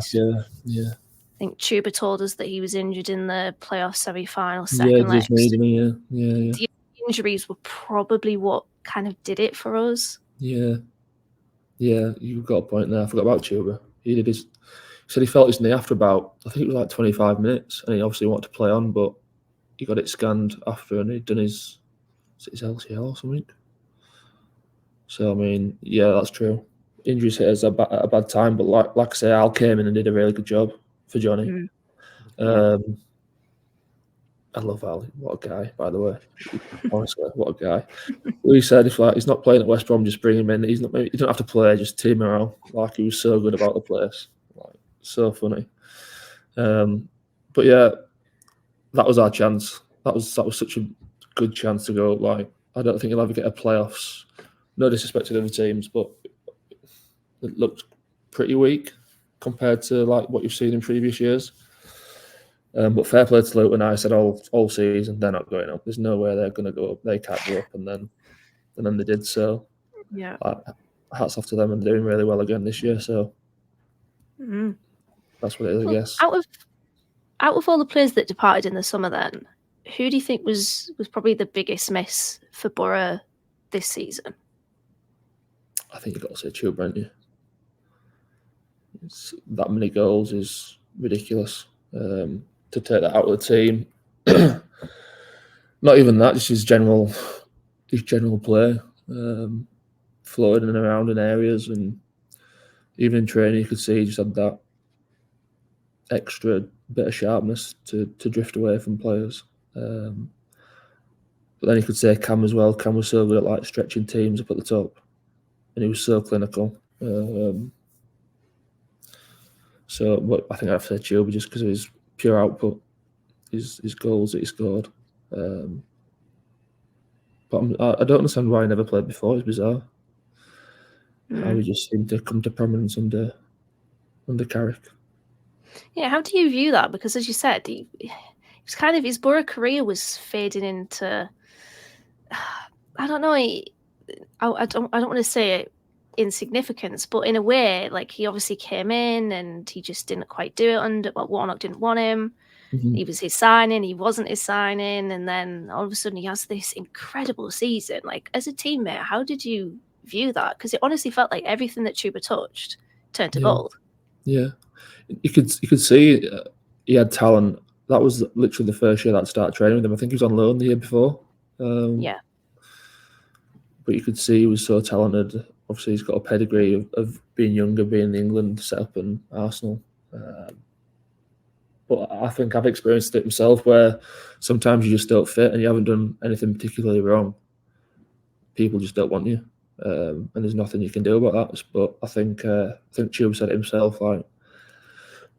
[SPEAKER 2] Yeah.
[SPEAKER 3] I think Tuba told us that he was injured in the playoff semi-final second legs.
[SPEAKER 2] Yeah.
[SPEAKER 3] The injuries were probably what kind of did it for us.
[SPEAKER 2] Yeah, you've got a point there. I forgot about Tuba. He said he felt his knee after about, I think it was 25 minutes, and he obviously wanted to play on, but he got it scanned after, and he'd done his LCL or something. So, I mean, yeah, that's true. Injuries hit us at a bad time, but like I say, Al came in and did a really good job for Jonny. I love Al. What a guy, by the way. Honestly, what a guy. We said if he's not playing at West Brom, just bring him in. He don't have to play, just team around. He was so good about the place. So funny. But yeah, that was our chance. that was such a good chance to go. Like, I don't think you'll ever get a playoffs. No disrespect to the other teams, but it looked pretty weak compared to like what you've seen in previous years. But fair play to Luton. I said all season they're not going up. There's no way they're going to go up. They can't go up, and then they did. So
[SPEAKER 3] yeah,
[SPEAKER 2] hats off to them, and they're doing really well again this year. So that's what it is, I guess.
[SPEAKER 3] Out of all the players that departed in the summer, then who do you think was probably the biggest miss for Boro this season?
[SPEAKER 2] I think you've got to say Chuba, haven't you? That many goals is ridiculous. To take that out of the team, not even that, just his general play, floating and around in areas, and even in training you could see he just had that extra bit of sharpness to drift away from players. But then you could say Cam as well. Cam was so good at like stretching teams up at the top, and he was so clinical. So but I think I've said Chuba just because of his pure output, his goals that he scored. But I don't understand why he never played before. It's bizarre. How he just seemed to come to prominence under Carrick.
[SPEAKER 3] Yeah, how do you view that? Because as you said, he was kind of, his Boro career was fading into, I don't know, I don't want to say insignificance, but in a way, like he obviously came in and he just didn't quite do it under, well, Warnock didn't want him. He was his signing, he wasn't his signing, and then all of a sudden he has this incredible season. Like, as a teammate, how did you view that? Because it honestly felt like everything that Chuba touched turned to gold.
[SPEAKER 2] Yeah, you could see he had talent. That was literally the first year that I started training with him. I think he was on loan the year before.
[SPEAKER 3] Yeah,
[SPEAKER 2] but you could see he was so talented. Obviously, he's got a pedigree of being younger, being in the England setup and Arsenal. But I think I've experienced it myself where sometimes you just don't fit and you haven't done anything particularly wrong. People just don't want you. And there's nothing you can do about that. But I think Chuba said it himself, like,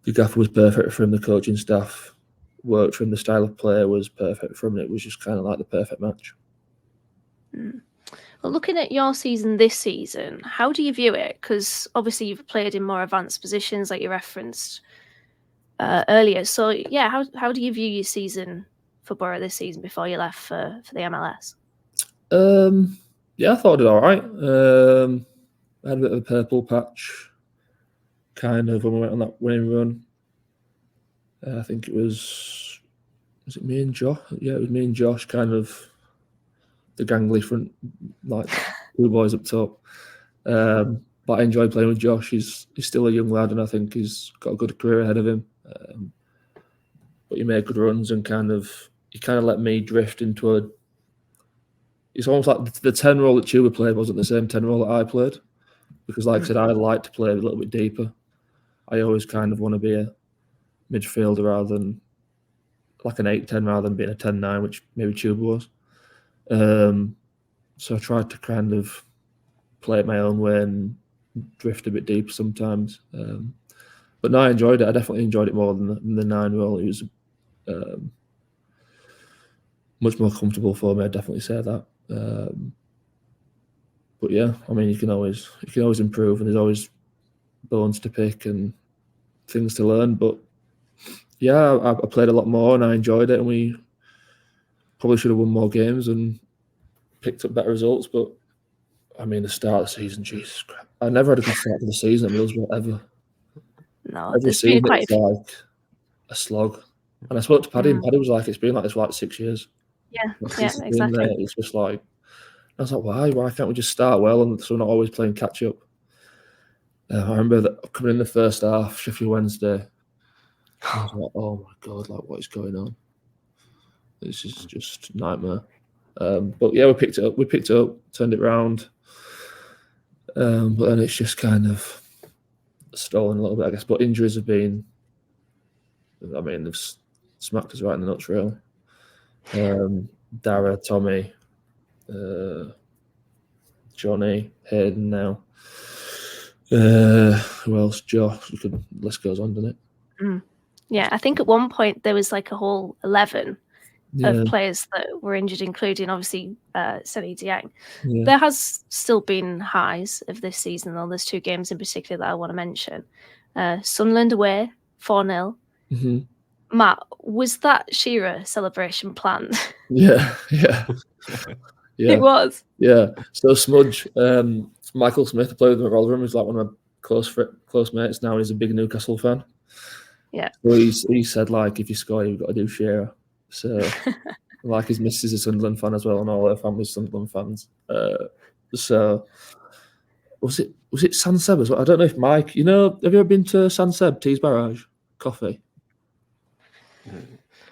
[SPEAKER 2] the gaffer was perfect for him, the coaching staff worked for him, the style of play was perfect for him, and it was just kind of like the perfect match.
[SPEAKER 3] Well, looking at your season this season, how do you view it? Because obviously you've played in more advanced positions, like you referenced earlier. So yeah, how do you view your season for Boro this season before you left for the MLS?
[SPEAKER 2] Yeah, I thought I did all right. I had a bit of a purple patch, kind of, when we went on that winning run. I think it was it me and Josh? Yeah, it was me and Josh, kind of the gangly front, like two boys up top. But I enjoyed playing with Josh. He's still a young lad, and I think he's got a good career ahead of him. But he made good runs and he let me drift into a. It's almost like the 10 role that Chuba played wasn't the same 10 role that I played, because, like I said, I like to play a little bit deeper. I always kind of want to be a midfielder rather than like an 8-10 rather than being a 10-9, which maybe Chuba was. So I tried to kind of play it my own way and drift a bit deeper sometimes. But no, I enjoyed it. I definitely enjoyed it more than the 9 role. It was much more comfortable for me. I'd definitely say that. But yeah, I mean, you can always improve, and there's always bones to pick and things to learn. But yeah, I played a lot more and I enjoyed it, and we probably should have won more games and picked up better results. But I mean, the start of the season, Jesus Christ, I never had a good start to the season at Middlesbrough ever.
[SPEAKER 3] No,
[SPEAKER 2] every season it's like a slog. And I spoke to Paddy, and Paddy was like, "It's been like this for like 6 years."
[SPEAKER 3] Yeah, exactly.
[SPEAKER 2] It's just like, I was like, why can't we just start well and so we're not always playing catch up? I remember that coming in the first half, Sheffield Wednesday, I was like, oh my God, like, what is going on? This is just a nightmare. But yeah, we picked it up, turned it round. But then it's just kind of stolen a little bit, I guess. But injuries have been, I mean, they've smacked us right in the nuts, really. Dara, Tommy, Jonny, Hayden now. Who else? Josh. List goes on, doesn't it?
[SPEAKER 3] Yeah, I think at one point there was like a whole 11 of players that were injured, including obviously Sinnott.
[SPEAKER 2] Yeah.
[SPEAKER 3] There has still been highs of this season, though. There's 2 games in particular that I want to mention. Sunderland away, 4-0.
[SPEAKER 2] Mm-hmm.
[SPEAKER 3] Matt, was that Shearer celebration planned?
[SPEAKER 2] Yeah.
[SPEAKER 3] It was.
[SPEAKER 2] Yeah. So Smudge, Michael Smith, I played with him at Rotherham. He's like one of my close mates now. He's a big Newcastle fan.
[SPEAKER 3] Yeah.
[SPEAKER 2] So he said, like, if you score, you've got to do Shearer. So, like, his missus is a Sunderland fan as well, and all her family's Sunderland fans. So, was it San Seb as well? I don't know if Mike, have you ever been to San Seb, Tees Barrage Coffee?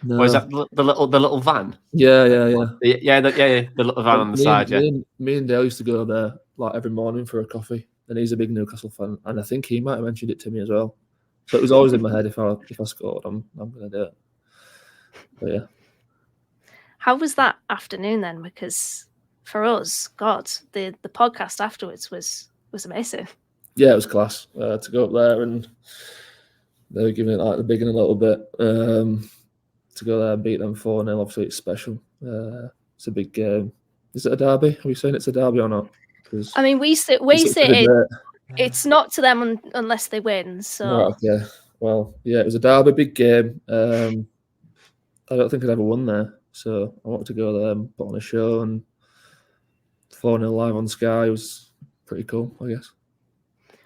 [SPEAKER 1] No. Or is that the little van?
[SPEAKER 2] Yeah.
[SPEAKER 1] The little van on the side.
[SPEAKER 2] Me and Dale used to go there like every morning for a coffee, and he's a big Newcastle fan, and I think he might have mentioned it to me as well. So it was always in my head, if I scored, I'm gonna do it. But yeah.
[SPEAKER 3] How was that afternoon then? Because for us, God, the podcast afterwards was amazing.
[SPEAKER 2] Yeah, it was class to go up there, and they were giving it like the big one a little bit. To go there and beat them 4-0, obviously it's special. It's a big game. Is it a derby? Are we saying it's a derby or not?
[SPEAKER 3] I mean, we say it's not to them unless they win. So
[SPEAKER 2] right, okay. Well, yeah, it was a derby, big game. I don't think I'd ever won there, so I wanted to go there and put on a show, and 4-0 live on Sky was pretty cool, I guess.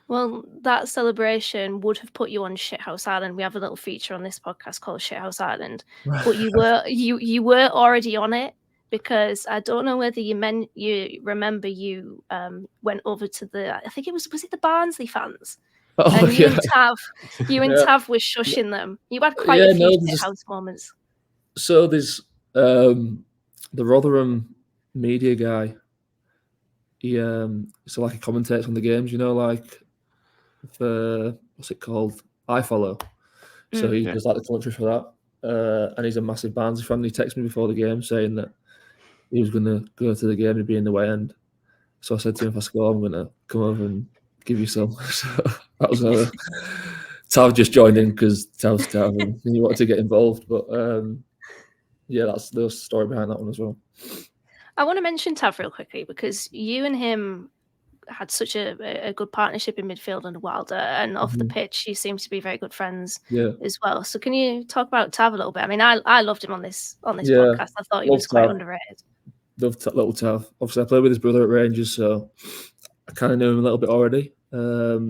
[SPEAKER 3] Well, that celebration would have put you on Shithouse Island. We have a little feature on this podcast called Shithouse Island, but you were already on it, because I don't know whether you remember you went over to I think was it the Barnsley fans?
[SPEAKER 2] Oh,
[SPEAKER 3] and you
[SPEAKER 2] yeah.
[SPEAKER 3] and Tav was shushing them. You had quite a few Shithouse moments.
[SPEAKER 2] So there's the Rotherham media guy. He so like he commentates on the games, like for what's it called? iFollow. So he does like the commentary for that. And he's a massive Barnsley fan. He texted me before the game saying that he was going to go to the game and be in the way end. So I said to him, if I score, I'm going to come over and give you some. So that was Tav just joined in because Tav's Tav and he wanted to get involved. But yeah, that's the story behind that one as well.
[SPEAKER 3] I want to mention Tav real quickly, because you and him had such a good partnership in midfield and Wilder, and off the pitch you seem to be very good friends as well. So can you talk about Tav a little bit? I mean, I loved him on this podcast. I thought he was quite underrated.
[SPEAKER 2] Loved little Tav. Obviously I played with his brother at Rangers, so I kind of knew him a little bit already. But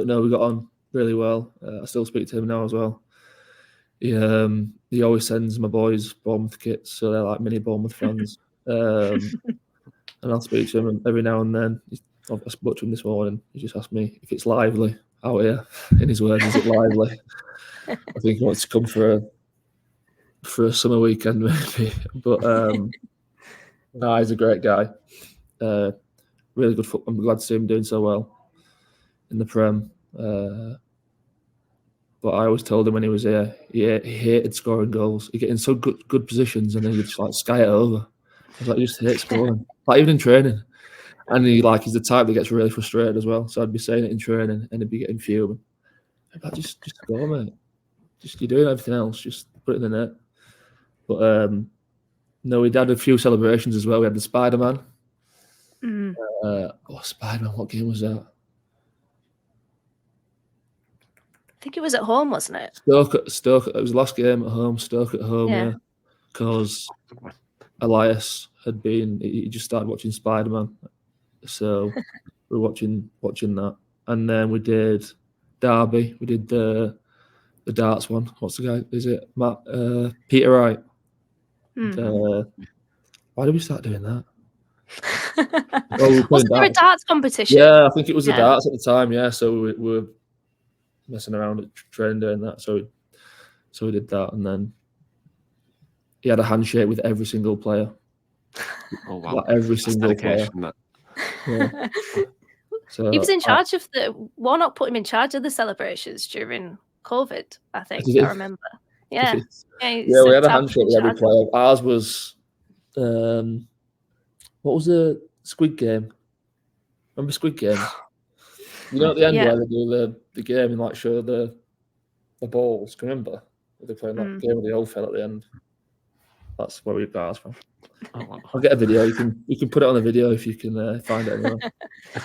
[SPEAKER 2] no, we got on really well. I still speak to him now as well. He always sends my boys Bournemouth kits, so they're like mini Bournemouth fans. And I'll speak to him every now and then. I spoke to him this morning. He just asked me if it's lively out here. In his words, is it lively? I think he wants to come for a summer weekend maybe. But no, he's a great guy. Really good football. I'm glad to see him doing so well in the Prem. But I always told him when he was here, he hated scoring goals. He'd get in so good positions and then he'd just like sky it over. I was like, he just hates scoring. Like even in training. And he's the type that gets really frustrated as well. So I'd be saying it in training and he'd be getting fuming. I'd be like, just go, mate. You're doing everything else. Just put it in the net. But no, we'd had a few celebrations as well. We had the Spider-Man. Spider-Man, what game was that?
[SPEAKER 3] I think it was at home, wasn't it?
[SPEAKER 2] Stoke. It was the last game at home. Stoke at home, yeah. Because Elias he just started watching Spider-Man, so we were watching that, and then we did Derby. We did the darts one. What's the guy? Is it Matt? Peter Wright. Why did we start doing that?
[SPEAKER 3] Wasn't there a darts competition?
[SPEAKER 2] Yeah, I think it was the darts at the time. Yeah, so we were messing around at training doing that. So we did that, and then he had a handshake with every single player.
[SPEAKER 1] Oh wow!
[SPEAKER 2] Like every single player.
[SPEAKER 3] Yeah. So he was in charge of Warnock put him in charge of the celebrations during COVID. I think I remember. Yeah.
[SPEAKER 2] We had a handshake with every player. Ours was, what was the Squid Game? Remember Squid Game? You know, at the end where they do the game and like show the balls. Can you remember? They're playing that game with the old fella at the end. That's where we got ours from.
[SPEAKER 1] Oh, wow.
[SPEAKER 2] I'll get a video. You can put it on the video if you can find it anywhere.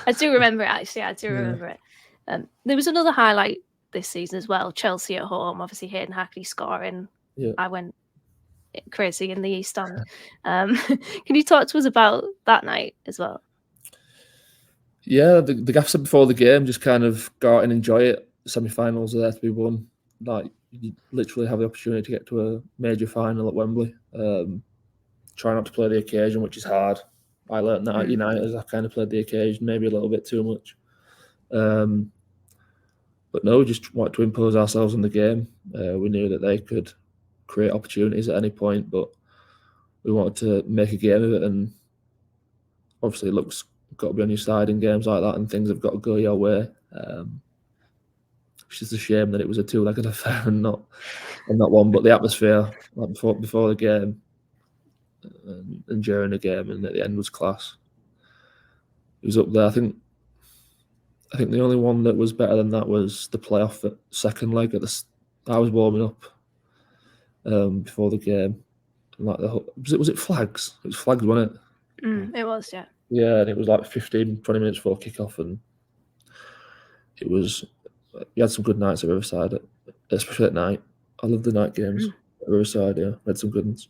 [SPEAKER 3] I do remember it, actually. I do remember it. There was another highlight this season as well. Chelsea at home, obviously Hayden Hackley scoring.
[SPEAKER 2] Yeah.
[SPEAKER 3] I went crazy in the East Stand. Can you talk to us about that night as well?
[SPEAKER 2] Yeah, the gaff said before the game, just kind of go out and enjoy it. Semi-finals are there to be won. Like, you literally have the opportunity to get to a major final at Wembley. Try not to play the occasion, which is hard. I learned that at United. I kind of played the occasion maybe a little bit too much. But no, we just wanted to impose ourselves on the game. We knew that they could create opportunities at any point, but we wanted to make a game of it. And obviously, luck's got to be on your side in games like that, and things have got to go your way. It's just a shame that it was a two-legged affair and not one. But the atmosphere, like before the game and during the game and at the end, was class. It was up there. I think the only one that was better than that was the playoff at second leg. I was warming up before the game. And like was it flags? It was flags, wasn't it?
[SPEAKER 3] It was, yeah.
[SPEAKER 2] Yeah, and it was like 15, 20 minutes before kickoff, and it was. You had some good nights at Riverside, especially at night. I love the night games at Riverside. Yeah, we had some good ones.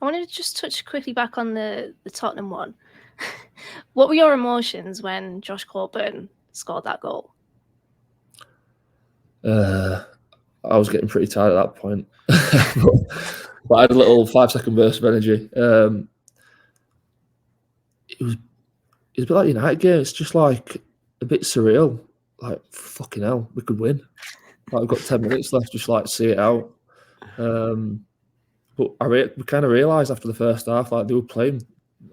[SPEAKER 3] I wanted to just touch quickly back on the Tottenham one. What were your emotions when Josh Coburn scored that goal?
[SPEAKER 2] I was getting pretty tired at that point, but I had a little 5-second burst of energy. It was a bit like a United game. It's just like a bit surreal. Like, fucking hell, we could win. Like, we've got 10 minutes left, just like see it out. But we kind of realised after the first half, like they were playing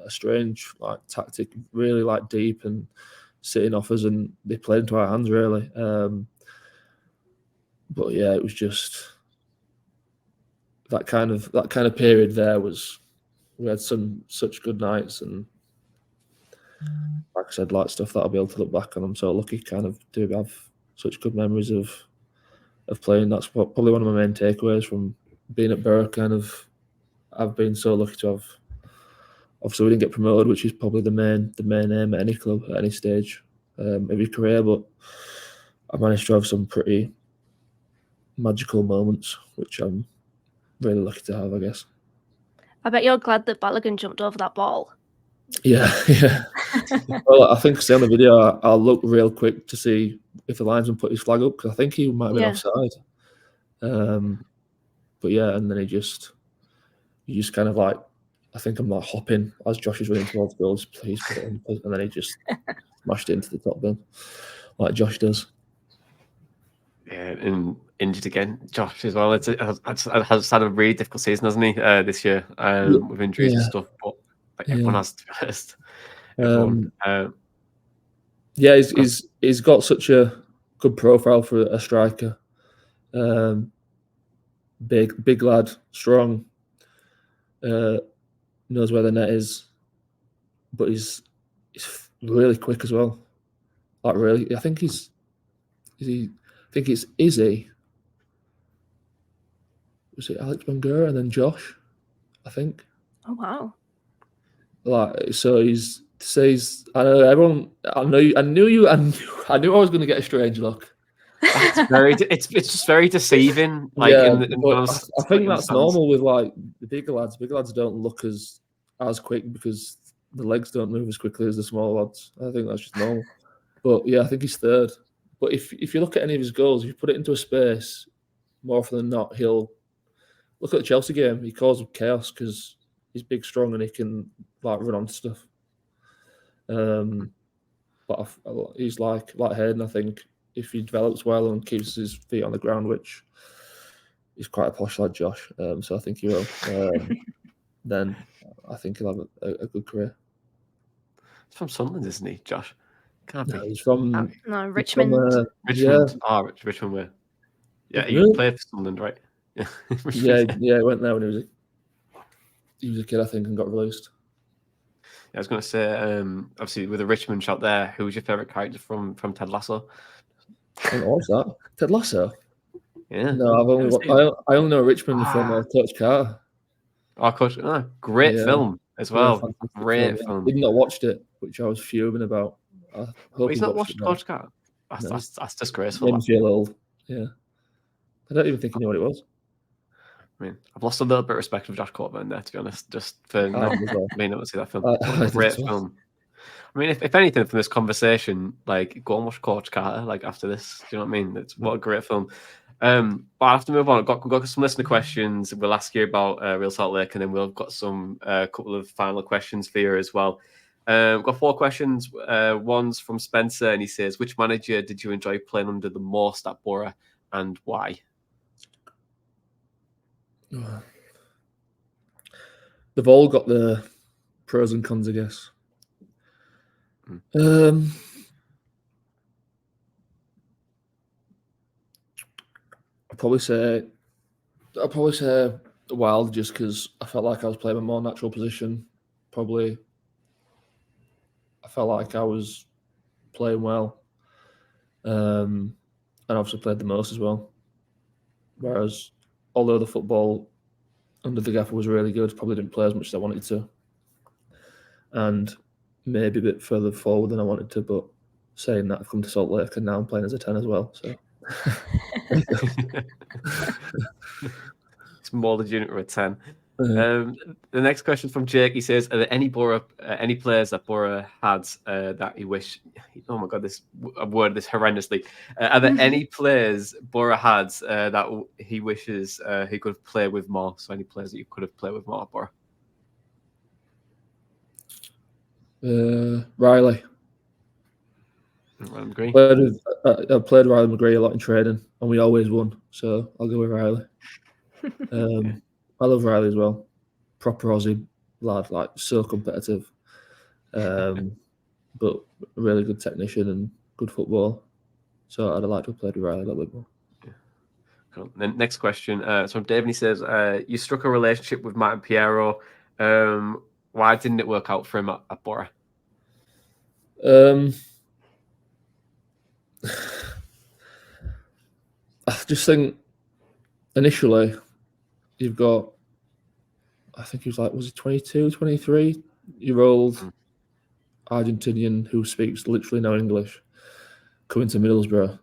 [SPEAKER 2] a strange like tactic, really like deep and sitting off us, and they played into our hands really. But yeah, it was just that kind of period. We had such good nights, and like I said, like stuff that I'll be able to look back on. I'm so lucky, kind of, to have such good memories of playing. That's probably one of my main takeaways from being at Boro. Kind of, I've been so lucky to have. Obviously, we didn't get promoted, which is probably the main aim at any club at any stage of your career. But I managed to have some pretty magical moments, which I'm really lucky to have, I guess.
[SPEAKER 3] I bet you're glad that Balogun jumped over that ball.
[SPEAKER 2] Yeah. Well, I think, see on the video, I'll look real quick to see if the linesman put his flag up, because I think he might have been offside. But yeah, and then he just kind of like, I think I'm like hopping as Josh is running towards the goal. Please put it in, and then he just smashed it into the top bin, like Josh does. Yeah,
[SPEAKER 1] and injured again, Josh as well. Has had a really difficult season, hasn't he? This year, with injuries and stuff. But everyone has to be honest.
[SPEAKER 2] He's got such a good profile for a striker. Big lad, strong. Knows where the net is, but he's really quick as well. Like really, I think it's Izzy. Was it Alex Bangura and then Josh? I think.
[SPEAKER 3] Oh wow!
[SPEAKER 2] Like so, I know everyone. I knew I was going to get a strange look.
[SPEAKER 1] It's just very deceiving. Like,
[SPEAKER 2] yeah,
[SPEAKER 1] I
[SPEAKER 2] think that's normal with like the bigger lads. Bigger lads don't look as quick because the legs don't move as quickly as the smaller lads. I think that's just normal. But yeah, I think he's third. But if you look at any of his goals, if you put it into a space, more often than not, he'll look at the Chelsea game. He causes chaos because he's big, strong, and he can like run on stuff. But he's like Hayden, I think. If he develops well and keeps his feet on the ground, which he's quite a posh lad, Josh. So I think he will. Then I think he'll have a good career.
[SPEAKER 1] He's from Sunderland, isn't he, Josh? Can't be.
[SPEAKER 2] He's from
[SPEAKER 3] Richmond.
[SPEAKER 1] Richmond. Yeah. Richmond. Where? Yeah, he played for Sunderland, right?
[SPEAKER 2] Yeah. He went there when he was a kid, I think, and got released.
[SPEAKER 1] I was going to say, obviously, with a Richmond shot there, who was your favourite character from Ted Lasso?
[SPEAKER 2] What was that? Ted Lasso?
[SPEAKER 1] Yeah.
[SPEAKER 2] No, I only know Richmond from Coach Carter.
[SPEAKER 1] Oh, Coach, great film as well. Great film.
[SPEAKER 2] I did not watched it, which I was fuming about. I hope
[SPEAKER 1] He's not watched Coach Carter. That's disgraceful.
[SPEAKER 2] Made me feel old. Yeah, I don't even think he knew what it was.
[SPEAKER 1] I mean, I've lost a little bit of respect for Josh Coburn there, to be honest, just for not being able to see that film. What a great film. I mean, if anything from this conversation, like, go and watch Coach Carter, like, after this. Do you know what I mean? What a great film. But I have to move on. We've got some listener questions. We'll ask you about Real Salt Lake, and then we've got some couple of final questions for you as well. We've got 4 questions. One's from Spencer, and he says, which manager did you enjoy playing under the most at Boro, and why?
[SPEAKER 2] They've all got the pros and cons, I guess. I'd probably say Wild, just because I felt like I was playing a more natural position. Probably, I felt like I was playing well, and obviously played the most as well. Whereas, although the football under the gaffer was really good, probably didn't play as much as I wanted to, and maybe a bit further forward than I wanted to. But saying that, I've come to Salt Lake and now I'm playing as a 10 as well. So
[SPEAKER 1] it's more legitimate for a 10. The next question from Jake. He says, are there any players that Boro had that he wish? Oh my god, I've worded this horrendously. Are there any players Boro had that he wishes he could have played with more? So any players that you could have played with more at Boro?
[SPEAKER 2] Riley.
[SPEAKER 1] McGree.
[SPEAKER 2] I played Riley McGree a lot in training, and we always won. So I'll go with Riley. I love Riley as well. Proper Aussie lad, like so competitive, but a really good technician and good football. So I'd like to have played with Riley a little bit more.
[SPEAKER 1] Yeah. Cool. Then next question. It's from Dave, and he says, you struck a relationship with Matt and Piero. Why didn't it work out for him at Boro?
[SPEAKER 2] I just think initially you've got, I think he was he 22, 23-year-old Argentinian who speaks literally no English, coming to Middlesbrough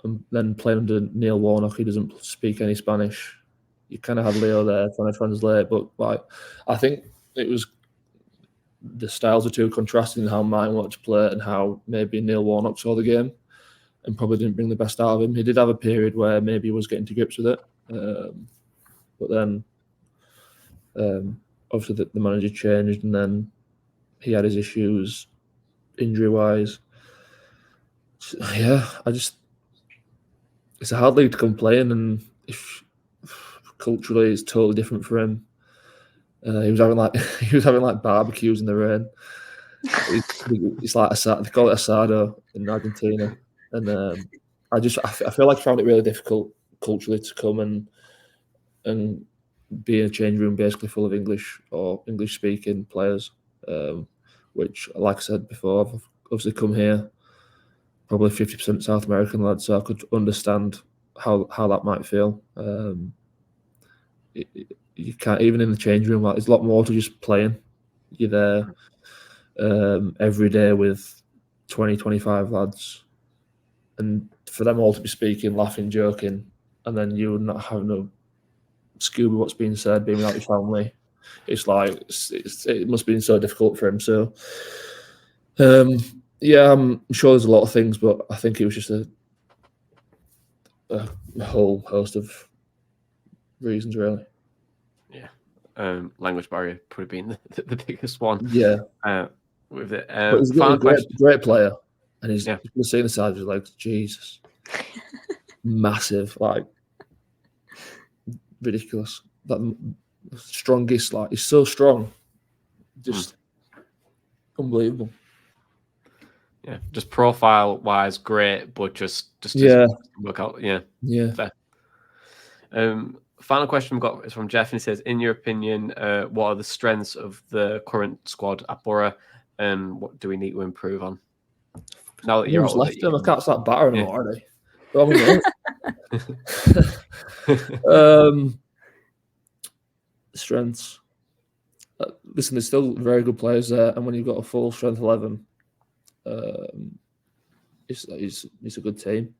[SPEAKER 2] and then playing under Neil Warnock, who doesn't speak any Spanish. You kind of had Leo there trying to translate, but I think it was the styles are too contrasting, how mine wanted to play and how maybe Neil Warnock saw the game and probably didn't bring the best out of him. He did have a period where maybe he was getting to grips with it, but then obviously the manager changed, and then he had his issues injury-wise. Yeah, it's a hard league to come playing, and if culturally it's totally different for him. He was having like barbecues in the rain. It's like they call it asado in Argentina, and I feel like I found it really difficult culturally to come and be in a change room basically full of English or English speaking players, which, like I said before, I've obviously come here probably 50% South American lads, so I could understand how that might feel. You can't, even in the change room, like, there's a lot more to just playing. You're there every day with 20, 25 lads, and for them all to be speaking, laughing, joking, and then you not having a scuba what's being said, being without your family, it's like it must have been so difficult for him. So yeah, I'm sure there's a lot of things, but I think it was just a whole host of reasons, really.
[SPEAKER 1] Yeah, language barrier probably being the biggest one.
[SPEAKER 2] Yeah,
[SPEAKER 1] with it.
[SPEAKER 2] But he's a great player, and he's seeing the side, he's like, Jesus, massive, like ridiculous. That strongest, like he's so strong, just unbelievable.
[SPEAKER 1] Yeah, just profile wise, great, but just work out. Yeah. Fair. Final question we've got is from Jeff, and he says, in your opinion, what are the strengths of the current squad at Boro, and what do we need to improve on? Now that you're
[SPEAKER 2] left him, I can't start battering him already. strengths. Listen, there's still very good players there, and when you've got a full strength 11, it's a good team.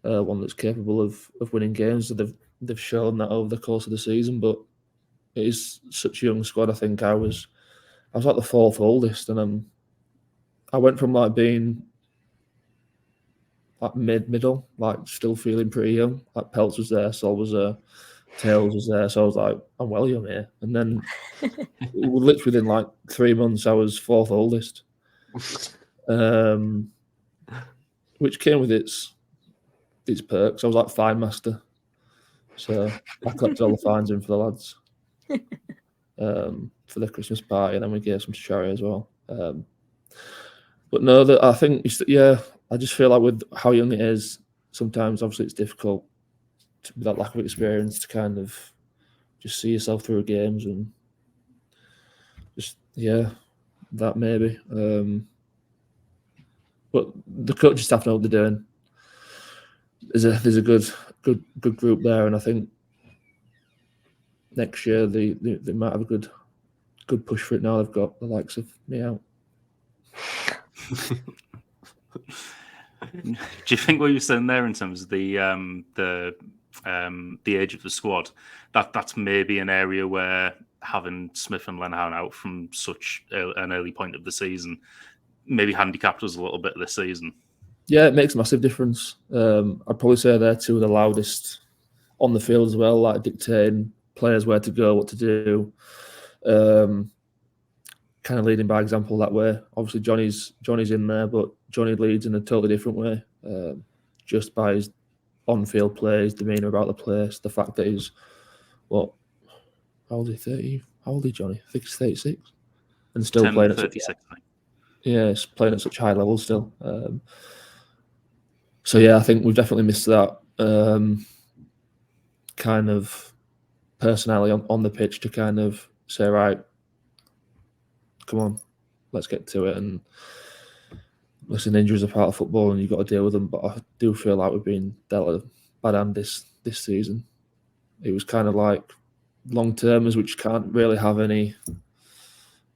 [SPEAKER 2] One that's capable of winning games. So they've shown that over the course of the season, but it is such a young squad. I think I was like the fourth oldest, and I went from like being like middle, like still feeling pretty young. Like Peltz was there, Sol was there, Tails was there, so I was like, I'm well young here. And then literally within like 3 months, I was fourth oldest, which came with its perks. I was like fine master, so I collected all the fines in for the lads for the Christmas party, and then we gave some to charity as well. But no, I think I just feel like with how young it is, sometimes obviously it's difficult with that lack of experience to kind of just see yourself through games and just that maybe. But the coaching staff know what they're doing. There's a good group there, and I think next year they might have a good push for it. Now they've got the likes of me out.
[SPEAKER 4] Do you think what you're saying there in terms of the age of the squad, that's maybe an area where having Smith and Lenihan out from such an early point of the season maybe handicapped us a little bit this season?
[SPEAKER 2] Yeah, it makes a massive difference. I'd probably say they're two of the loudest on the field as well, like dictating players where to go, what to do, kind of leading by example that way. Obviously, Jonny's in there, but Jonny leads in a totally different way, just by his on-field play, his demeanour about the place, the fact that he's, how old is he, 30? How old is Jonny? I think he's 36. And still playing at
[SPEAKER 4] 36,
[SPEAKER 2] he's playing at such high levels still. So yeah, I think we've definitely missed that kind of personality on the pitch to kind of say, right, come on, let's get to it. And listen, injuries are part of football and you've got to deal with them. But I do feel like we've been dealt a bad hand this season. It was kind of like long-termers, which can't really have any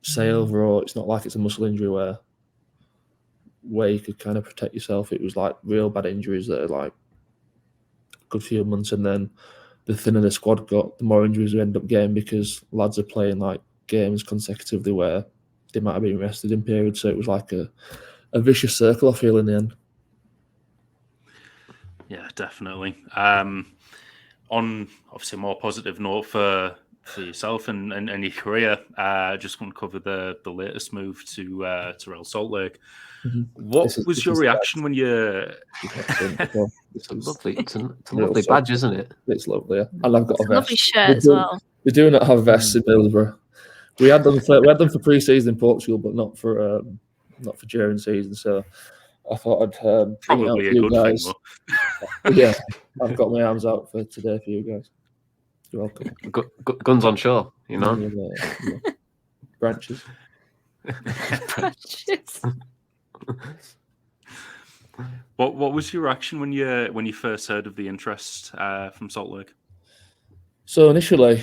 [SPEAKER 2] say over, or it's not like it's a muscle injury where you could kind of protect yourself. It was like real bad injuries that are like a good few months, and then the thinner the squad got, the more injuries we end up getting because lads are playing like games consecutively where they might have been rested in periods. So it was like a vicious circle, I feel, in the end.
[SPEAKER 4] Yeah, definitely. On obviously a more positive note for yourself and your career, I just want to cover the latest move to Real Salt Lake.
[SPEAKER 2] Mm-hmm.
[SPEAKER 4] What was your reaction when you?
[SPEAKER 1] It's a lovely badge, isn't it?
[SPEAKER 2] It's lovely, yeah. And I've got a vest.
[SPEAKER 3] Lovely shirt as well.
[SPEAKER 2] We do not have vests in Middlesbrough. We had them for pre-season in Portugal, but not for during season. So I thought I'd bring it out for you guys. Yeah, I've got my arms out for today for you guys. You're welcome.
[SPEAKER 1] Guns on shore, you know.
[SPEAKER 2] Branches.
[SPEAKER 3] Branches.
[SPEAKER 4] What was your reaction when you first heard of the interest from Salt Lake?
[SPEAKER 2] So initially,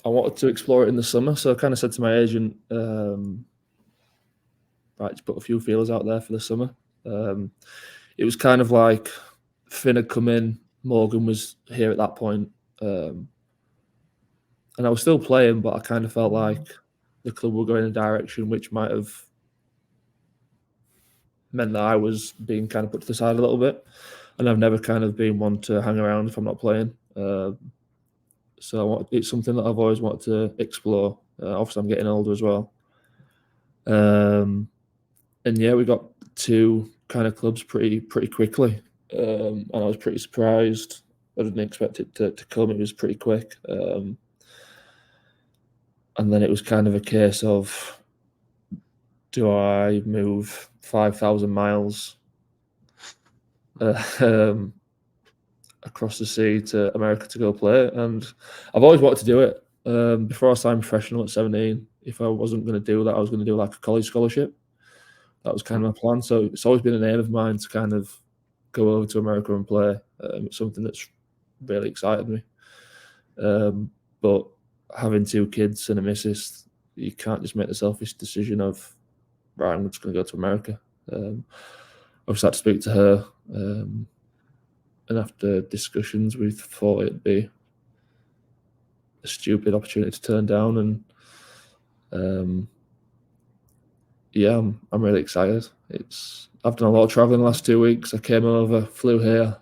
[SPEAKER 2] I wanted to explore it in the summer. So I kind of said to my agent, right, just put a few feelers out there for the summer. It was kind of like Finn had come in, Morgan was here at that point, and I was still playing, but I kind of felt like the club were going in a direction which might have meant that I was being kind of put to the side a little bit, and I've never kind of been one to hang around if I'm not playing. So it's something that I've always wanted to explore. Obviously, I'm getting older as well. And yeah, we got two kind of clubs pretty quickly, and I was pretty surprised. I didn't expect it to come. It was pretty quick, and then it was kind of a case of, do I move 5,000 miles across the sea to America to go play? And I've always wanted to do it. Before I signed professional at 17, if I wasn't going to do that, I was going to do like a college scholarship. That was kind of my plan. So it's always been an aim of mine to kind of go over to America and play. It's something that's really excited me. But having 2 kids and a missus, you can't just make the selfish decision of, right, I'm just going to go to America. Obviously, I had to speak to her, and after discussions, we thought it'd be a stupid opportunity to turn down, and yeah, I'm really excited. I've done a lot of traveling the last 2 weeks. I came over, flew here,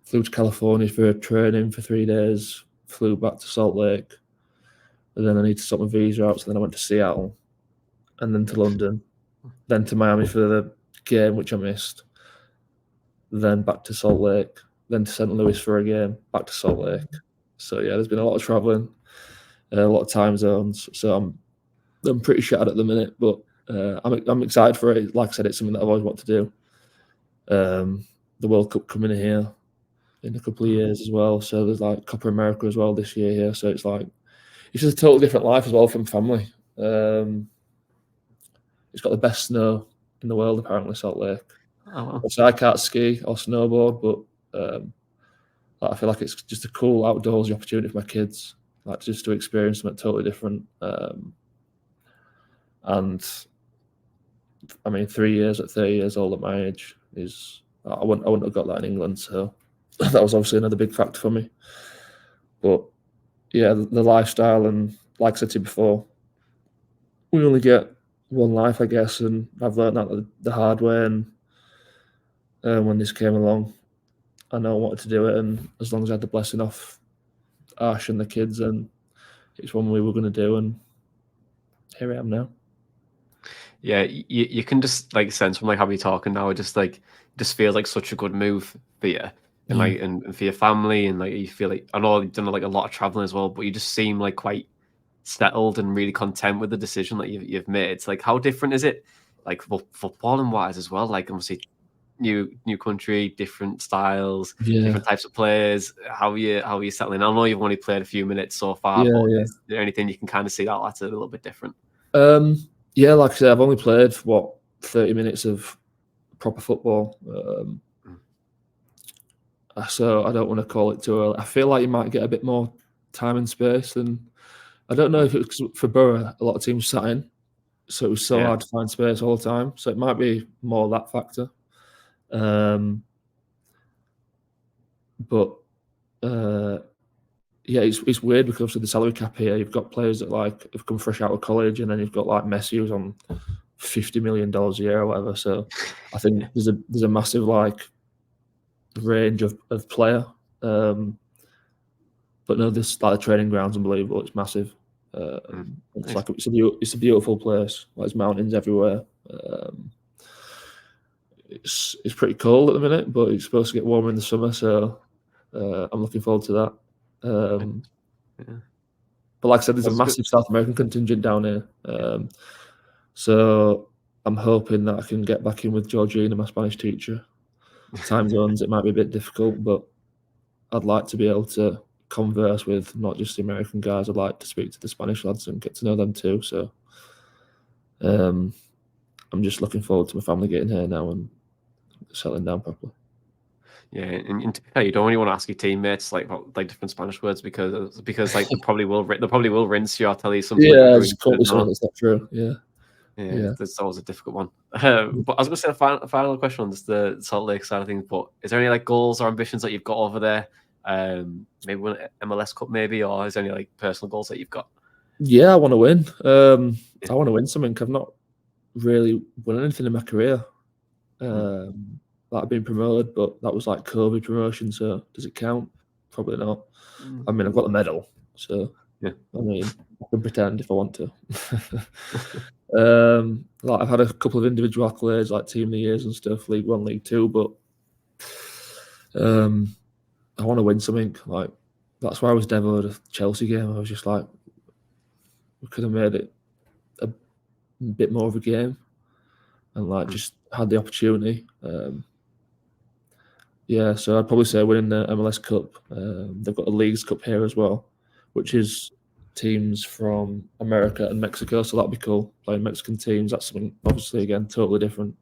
[SPEAKER 2] flew to California for training for 3 days, flew back to Salt Lake, and then I need to sort my visa out. So then I went to Seattle, and then to London, then to Miami for the game, which I missed, then back to Salt Lake, then to St. Louis for a game, back to Salt Lake. So yeah, there's been a lot of traveling, a lot of time zones. So I'm pretty shattered at the minute, but I'm excited for it. Like I said, it's something that I've always wanted to do. The World Cup coming in here in a couple of years as well. So there's like Copa America as well this year here. So it's just a totally different life as well from family. It's got the best snow in the world, apparently, Salt Lake.
[SPEAKER 1] Oh, wow.
[SPEAKER 2] So I can't ski or snowboard, but I feel like it's just a cool outdoorsy opportunity for my kids, like just to experience something totally different. And I mean, 3 years at 30 years old at my age I wouldn't have got that in England. So that was obviously another big factor for me. But yeah, the lifestyle, and like I said to you before, we only get one life, I guess, and I've learned that the hard way. And when this came along, I know I wanted to do it, and as long as I had the blessing off Ash and the kids, and it's one we were going to do, and here I am now.
[SPEAKER 1] Yeah, you can just like sense from like how you're talking now. It just feels like such a good move for you, and like and for your family, and like you feel like, I know you've done like a lot of traveling as well, but you just seem like quite settled and really content with the decision that you've made. It's like, how different is it, like footballing wise as well? Like obviously new country, different styles, different types of players. How are you settling? I know you've only played a few minutes so far, but is there anything you can kind of see that's a little bit different?
[SPEAKER 2] Yeah, like I said, I've only played 30 minutes of proper football. So I don't want to call it too early. I feel like you might get a bit more time and space, and I don't know if it was for Boro, a lot of teams sat in, so it was so hard to find space all the time. So it might be more that factor. But yeah, it's weird because of the salary cap here. You've got players that like have come fresh out of college, and then you've got like Messi who's on $50 million a year or whatever. So I think there's a massive like range of player. But no, this like the training ground's unbelievable. It's massive. It's a beautiful place. Like, there's mountains everywhere. It's pretty cold at the minute, but it's supposed to get warmer in the summer, so I'm looking forward to that. But like I said, there's a massive South American contingent down here, so I'm hoping that I can get back in with Georgina, my Spanish teacher. Time zones, it might be a bit difficult, but I'd like to be able to converse with not just the American guys. I'd like to speak to the Spanish lads and get to know them too. So I'm just looking forward to my family getting here now and settling down properly.
[SPEAKER 1] Yeah, and to be fair, you don't really want to ask your teammates like different Spanish words because like they probably will rinse you or tell you something.
[SPEAKER 2] Yeah, it's not true. Yeah,
[SPEAKER 1] that's always a difficult one. But I was going to say a final question on just the Salt Lake side of things. But is there any like goals or ambitions that you've got over there? Maybe win an MLS Cup, maybe, or is there any like personal goals that you've got?
[SPEAKER 2] Yeah, I want to win. I want to win something. I've not really won anything in my career. Like I've been promoted, but that was like COVID promotion. So does it count? Probably not. I mean, I've got the medal, so yeah. I mean, I can pretend if I want to. Like I've had a couple of individual accolades, like Team of the Years and stuff, League One, League Two, but I want to win something. Like that's why I was devoted a Chelsea game. I was just like, we could have made it a bit more of a game, and like just had the opportunity. Yeah, so I'd probably say winning the MLS Cup. They've got a Leagues Cup here as well, which is teams from America and Mexico, so that'd be cool. Playing Mexican teams, that's something obviously again totally different.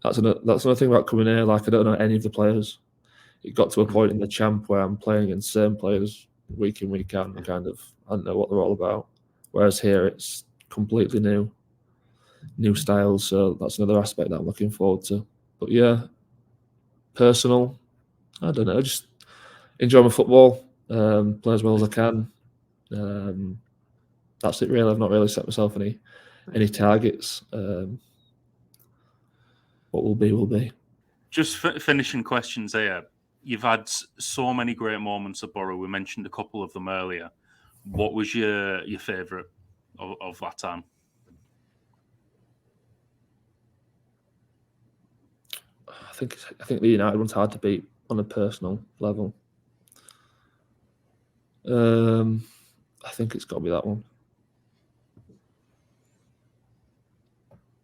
[SPEAKER 2] That's another thing about coming here. Like I don't know any of the players. It got to a point in the champ where I'm playing against the same players week in, week out. I don't know what they're all about. Whereas here, it's completely new styles. So that's another aspect that I'm looking forward to. But yeah, personal, I don't know, just enjoy my football, play as well as I can. That's it really. I've not really set myself any targets. What will be, will be.
[SPEAKER 4] Just finishing questions here. You've had so many great moments at Boro. We mentioned a couple of them earlier. What was your favourite of that time?
[SPEAKER 2] I think the United one's hard to beat on a personal level. I think it's got to be that one.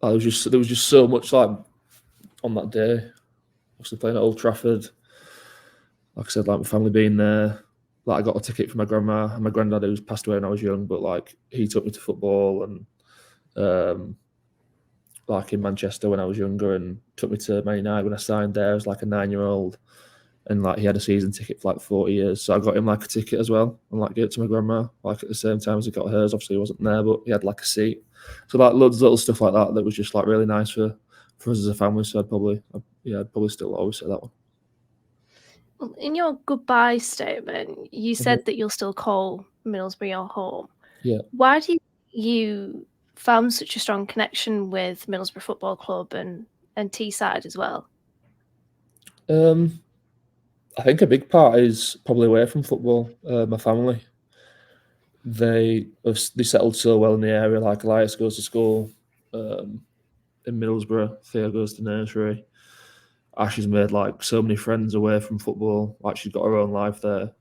[SPEAKER 2] There was just so much like on that day. Obviously playing at Old Trafford. Like I said, like my family being there. Like I got a ticket for my grandma and my granddad who's passed away when I was young, but like he took me to football and like in Manchester when I was younger and took me to Man United when I signed there as like a 9-year-old. And like he had a season ticket for like 40 years. So I got him like a ticket as well and like gave it to my grandma, like at the same time as he got hers. Obviously he wasn't there, but he had like a seat. So like loads of little stuff like that was just like really nice for us as a family. So I'd probably still always say that one.
[SPEAKER 3] Well, in your goodbye statement, you said that you'll still call Middlesbrough your home.
[SPEAKER 2] Yeah.
[SPEAKER 3] Why do you found such a strong connection with Middlesbrough Football Club and Teesside as well?
[SPEAKER 2] I think a big part is probably away from football. My family, they settled so well in the area. Like Elias goes to school in Middlesbrough. Theo goes to nursery. Ash has made like so many friends away from football. Like she's got her own life there.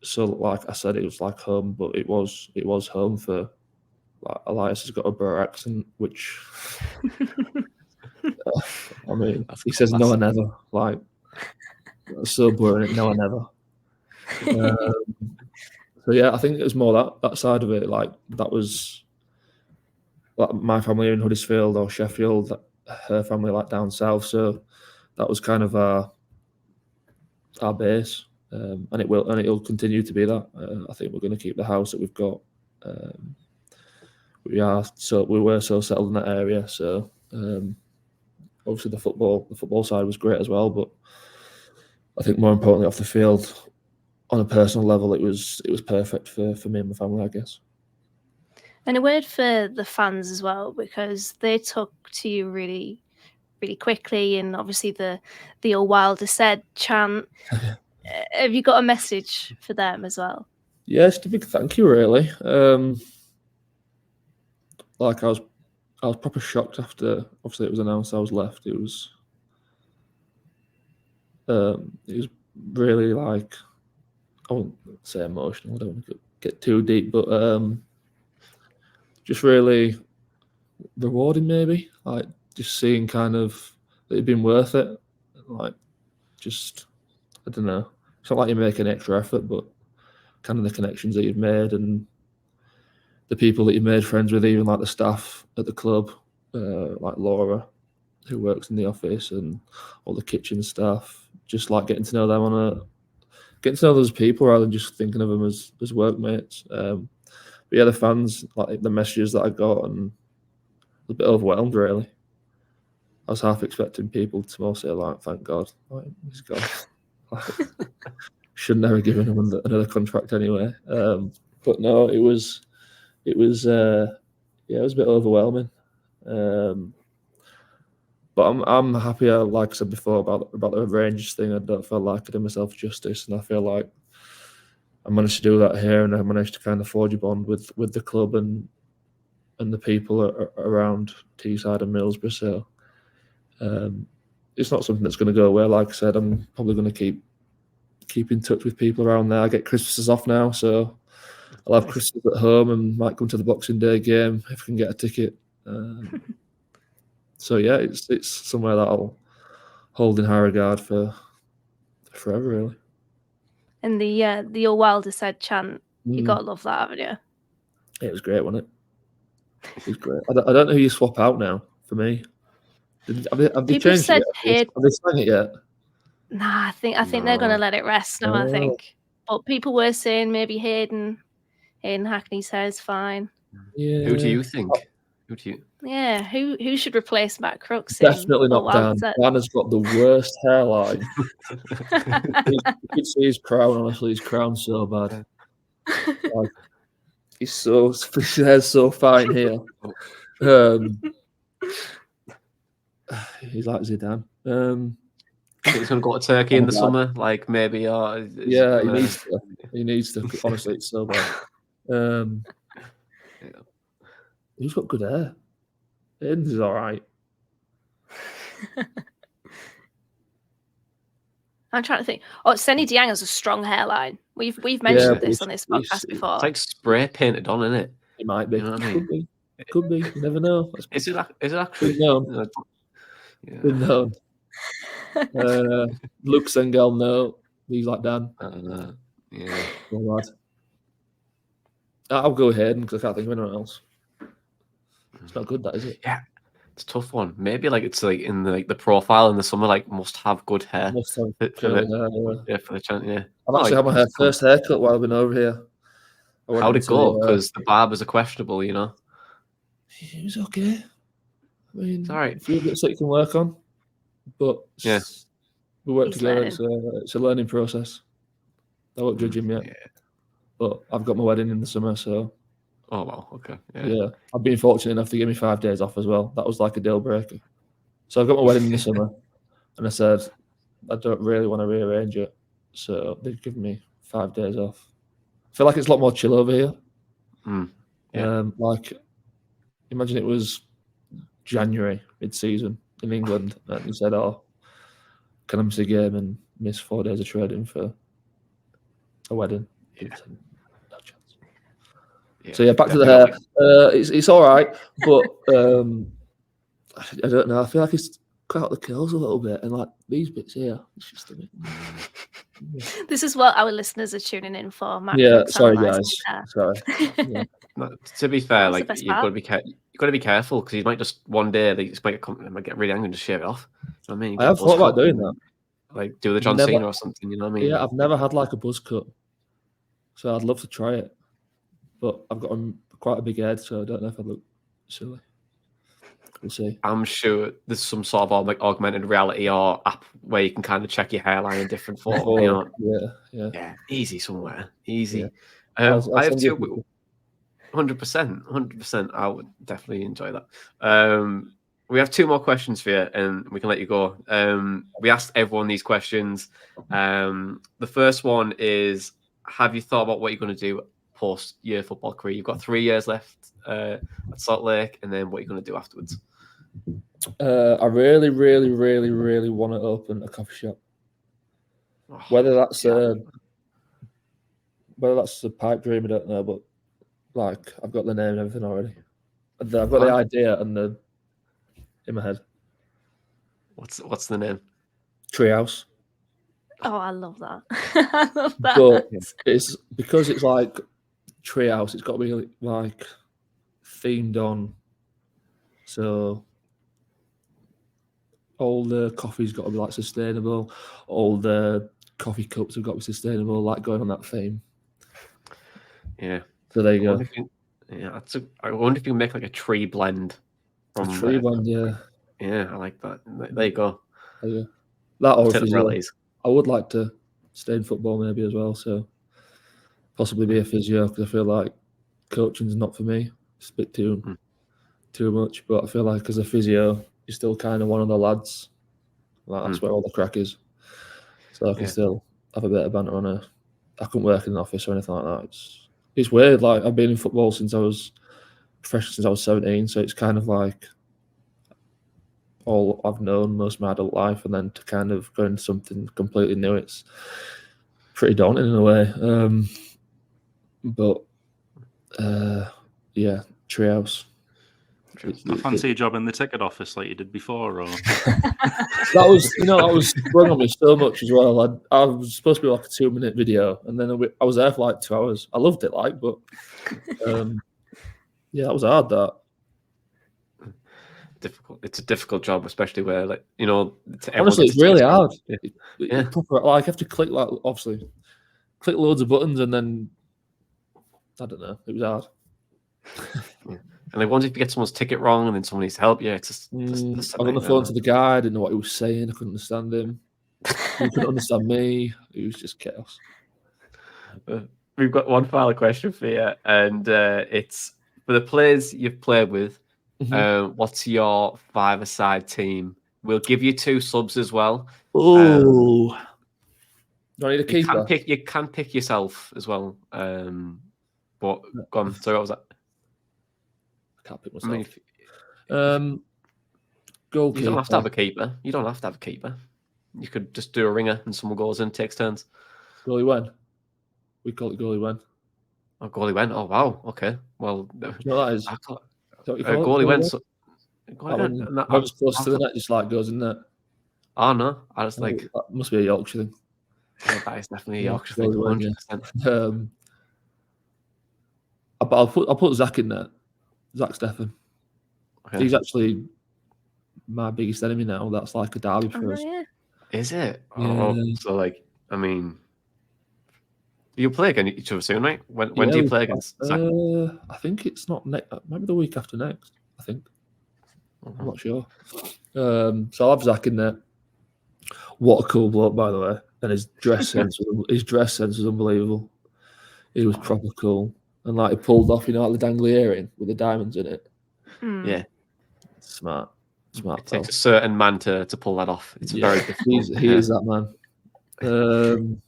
[SPEAKER 2] So like I said, it was like home, but it was home for. Like Elias has got a Boro accent, which I mean, he says no and never. Like that's so boring. No and never. So yeah, I think it was more that side of it. Like that was like my family in Huddersfield or Sheffield, her family like down south. So that was kind of our base, and it'll continue to be that. I think we're going to keep the house that we've got. We were so settled in that area. So obviously the football side was great as well, but I think more importantly off the field, on a personal level, it was perfect for me and my family, I guess.
[SPEAKER 3] And a word for the fans as well, because they took to you really, really quickly, and obviously the "All Wilder said" chant. Have you got a message for them as well?
[SPEAKER 2] Yeah, just a big thank you, really. Like I was proper shocked after obviously it was announced I was left. It was really like, I won't say emotional. I don't want to get too deep, but just really rewarding, maybe. Like just seeing kind of that it'd been worth it. Like just I don't know. It's not like you make an extra effort, but kind of the connections that you've made and the people that you've made friends with, even like the staff at the club, like Laura, who works in the office, and all the kitchen staff. Just like getting to know them getting to know those people rather than just thinking of them as workmates. But yeah, the fans, like the messages that I got, and I was a bit overwhelmed really. I was half expecting people to more say like, "Thank God, like, he's gone." Should never give him another contract anyway. But no, it was a bit overwhelming. But I'm happy. Like I said before about the Rangers thing, I don't feel like I did myself justice, and I feel like I managed to do that here, and I managed to kind of forge a bond with the club and the people around Teesside and Middlesbrough. So it's not something that's going to go away. Like I said, I'm probably going to keep in touch with people around there. I get Christmases off now, so I'll have Christmas at home and might come to the Boxing Day game if I can get a ticket. So yeah, it's somewhere that I'll hold in high regard for forever, really.
[SPEAKER 3] And the "All Wilder said" chant, you gotta love that, haven't you?
[SPEAKER 2] It was great, wasn't it? It was great. I don't know who you swap out now for me. Have they changed it yet? Have they sang it yet?
[SPEAKER 3] Nah, I think they're going to let it rest now. I think, but people were saying maybe Hayden Hackney's hair is fine.
[SPEAKER 2] Yeah.
[SPEAKER 1] Who do you think?
[SPEAKER 3] Yeah, who should replace Matt Crooks?
[SPEAKER 2] Definitely not Dan. Dan has got the worst hairline. You could see his crown. Honestly, his crown's so bad. Like, his hair's so fine here. He's like Zidane.
[SPEAKER 1] He's going to go to Turkey in the summer, like maybe.
[SPEAKER 2] Yeah, he needs to. He needs to. Honestly, it's so bad. He's got good hair. Hayden's is all right.
[SPEAKER 3] I'm trying to think. Oh, Senny Diang has a strong hairline. We've mentioned this on this podcast before.
[SPEAKER 1] It's like spray painted on, isn't it?
[SPEAKER 2] It might be.
[SPEAKER 1] You know what I mean?
[SPEAKER 2] Could be. You never know.
[SPEAKER 1] Is it actually?
[SPEAKER 2] No. Good known. Luke Sengel, no. He's like Dan.
[SPEAKER 1] Yeah.
[SPEAKER 2] Well, I'll go ahead because I can't think of anyone else. It's not good, that is it?
[SPEAKER 1] Yeah, it's a tough one. Maybe like it's like in the profile in the summer, like must have good hair.
[SPEAKER 2] Must have
[SPEAKER 1] for the chance. Yeah.
[SPEAKER 2] I've actually had my first haircut while I've been over here.
[SPEAKER 1] How'd it go? Because the barbers are questionable, you know.
[SPEAKER 2] It was okay. I mean,
[SPEAKER 1] it's all right.
[SPEAKER 2] A few bits that you can work on, but
[SPEAKER 1] yeah,
[SPEAKER 2] we work together. It's a learning process. I won't judge him yet, but I've got my wedding in the summer, so.
[SPEAKER 1] Oh well, okay.
[SPEAKER 2] Yeah, I've been fortunate enough to give me 5 days off as well. That was like a deal breaker. So I've got my wedding in the summer, and I said I don't really want to rearrange it, so they've given me 5 days off. I feel like it's a lot more chill over here. Like, imagine it was January mid-season in England, and he said, "Oh, can I miss a game and miss 4 days of trading for a wedding?"
[SPEAKER 1] Yeah.
[SPEAKER 2] So yeah, back to the hair. It's all right, but I don't know. I feel like it's cut out the curls a little bit, and like these bits here, it's just a bit.
[SPEAKER 3] This is what our listeners are tuning in for. Matt
[SPEAKER 2] sorry guys. Sorry.
[SPEAKER 1] Yeah. To be fair, like you've got to be careful because you might just one day they just might get really angry and just shave it off. You know what I mean?
[SPEAKER 2] I have thought about doing that.
[SPEAKER 1] Like do the John Cena or something. You know what I mean?
[SPEAKER 2] Yeah, I've never had like a buzz cut, so I'd love to try it. But I've got quite a big head, so I don't know if I'd look silly. We'll see.
[SPEAKER 1] I'm sure there's some sort of like augmented reality or app where you can kind of check your hairline in different forms. Yeah, easy somewhere. Easy.
[SPEAKER 2] Yeah.
[SPEAKER 1] I have two. 100%. I would definitely enjoy that. We have 2 more questions for you, and we can let you go. We asked everyone these questions. The first one is: have you thought about what you're going to do post your football career? You've got 3 years left at Salt Lake, and then what are you going to do afterwards?
[SPEAKER 2] I really, really, really, really want to open a coffee shop. Whether that's a pipe dream, I don't know, but like I've got the name and everything already. I've got the idea and in my head.
[SPEAKER 1] What's the name?
[SPEAKER 2] Treehouse.
[SPEAKER 3] Oh, I love that. I love that.
[SPEAKER 2] But it's because it's like Treehouse. It's got to be like themed on. So all the coffee's got to be like sustainable. All the coffee cups have got to be sustainable. Like going on that theme.
[SPEAKER 1] Yeah.
[SPEAKER 2] So there you go.
[SPEAKER 1] I wonder if you can make like a tree blend.
[SPEAKER 2] From a tree blend, yeah.
[SPEAKER 1] Yeah, I like that. There you go.
[SPEAKER 2] That or physio. I would like to stay in football maybe as well, so possibly be a physio because I feel like coaching's not for me. It's a bit too much, but I feel like as a physio, you're still kind of one of the lads. Like, that's where all the crack is. So I can still have a bit of banter on I couldn't work in an office or anything like that. It's weird. Like I've been in football since I was 17, so it's kind of like all I've known most of my adult life, and then to kind of go into something completely new, it's pretty daunting in a way. But Treehouse.
[SPEAKER 4] I fancy a job in the ticket office like you did before, or
[SPEAKER 2] that was sprung on me so much as well. I was supposed to be like a 2-minute video, and then I was there for like 2 hours. I loved it, but that was hard. That difficult.
[SPEAKER 1] It's a difficult job, especially where
[SPEAKER 2] Honestly, it's really hard.
[SPEAKER 1] Yeah.
[SPEAKER 2] Proper, you have to click obviously click loads of buttons, and then I don't know. It was hard.
[SPEAKER 1] Yeah. And once if you get someone's ticket wrong and then someone needs help, it's just
[SPEAKER 2] I was on the phone to the guy. I didn't know what he was saying. I couldn't understand him. He couldn't understand me. It was just chaos.
[SPEAKER 1] We've got one final question for you, and it's for the players you've played with. What's your five-a-side team? We'll give you 2 subs as well.
[SPEAKER 2] Oh, do I need a keeper?
[SPEAKER 1] You can pick yourself as well. But go on. Sorry, what was that?
[SPEAKER 2] I can't pick myself. Goalkeeper.
[SPEAKER 1] You don't have to have a keeper. You don't have to have a keeper. You could just do a ringer and someone goes and takes turns.
[SPEAKER 2] Goalie when? We call it goalie when.
[SPEAKER 1] Oh, goalie when? Oh, wow. Okay. Well,
[SPEAKER 2] you know what that is?
[SPEAKER 1] Goalie when.
[SPEAKER 2] Whoever's close to the net just goes in there.
[SPEAKER 1] Oh, no. I just
[SPEAKER 2] that must be a Yorkshire thing.
[SPEAKER 1] Yeah, that is definitely a Yorkshire thing. 100%.
[SPEAKER 2] I'll put Zach in there. Zach Steffen. Okay. He's actually my biggest enemy now. That's like a derby for us.
[SPEAKER 3] Yeah.
[SPEAKER 1] Is it?
[SPEAKER 2] Yeah.
[SPEAKER 1] Oh, so you'll play against each other soon, right? When do you play against Zach?
[SPEAKER 2] I think it's not next. Maybe the week after next. I think. I'm not sure. So I'll have Zach in there. What a cool bloke, by the way. And his dress sense was unbelievable. He was proper cool. And he pulled off, the dangly earring with the diamonds in it.
[SPEAKER 1] Yeah.
[SPEAKER 2] Smart.
[SPEAKER 1] It takes a certain man to pull that off. It's very difficult.
[SPEAKER 2] He is that man.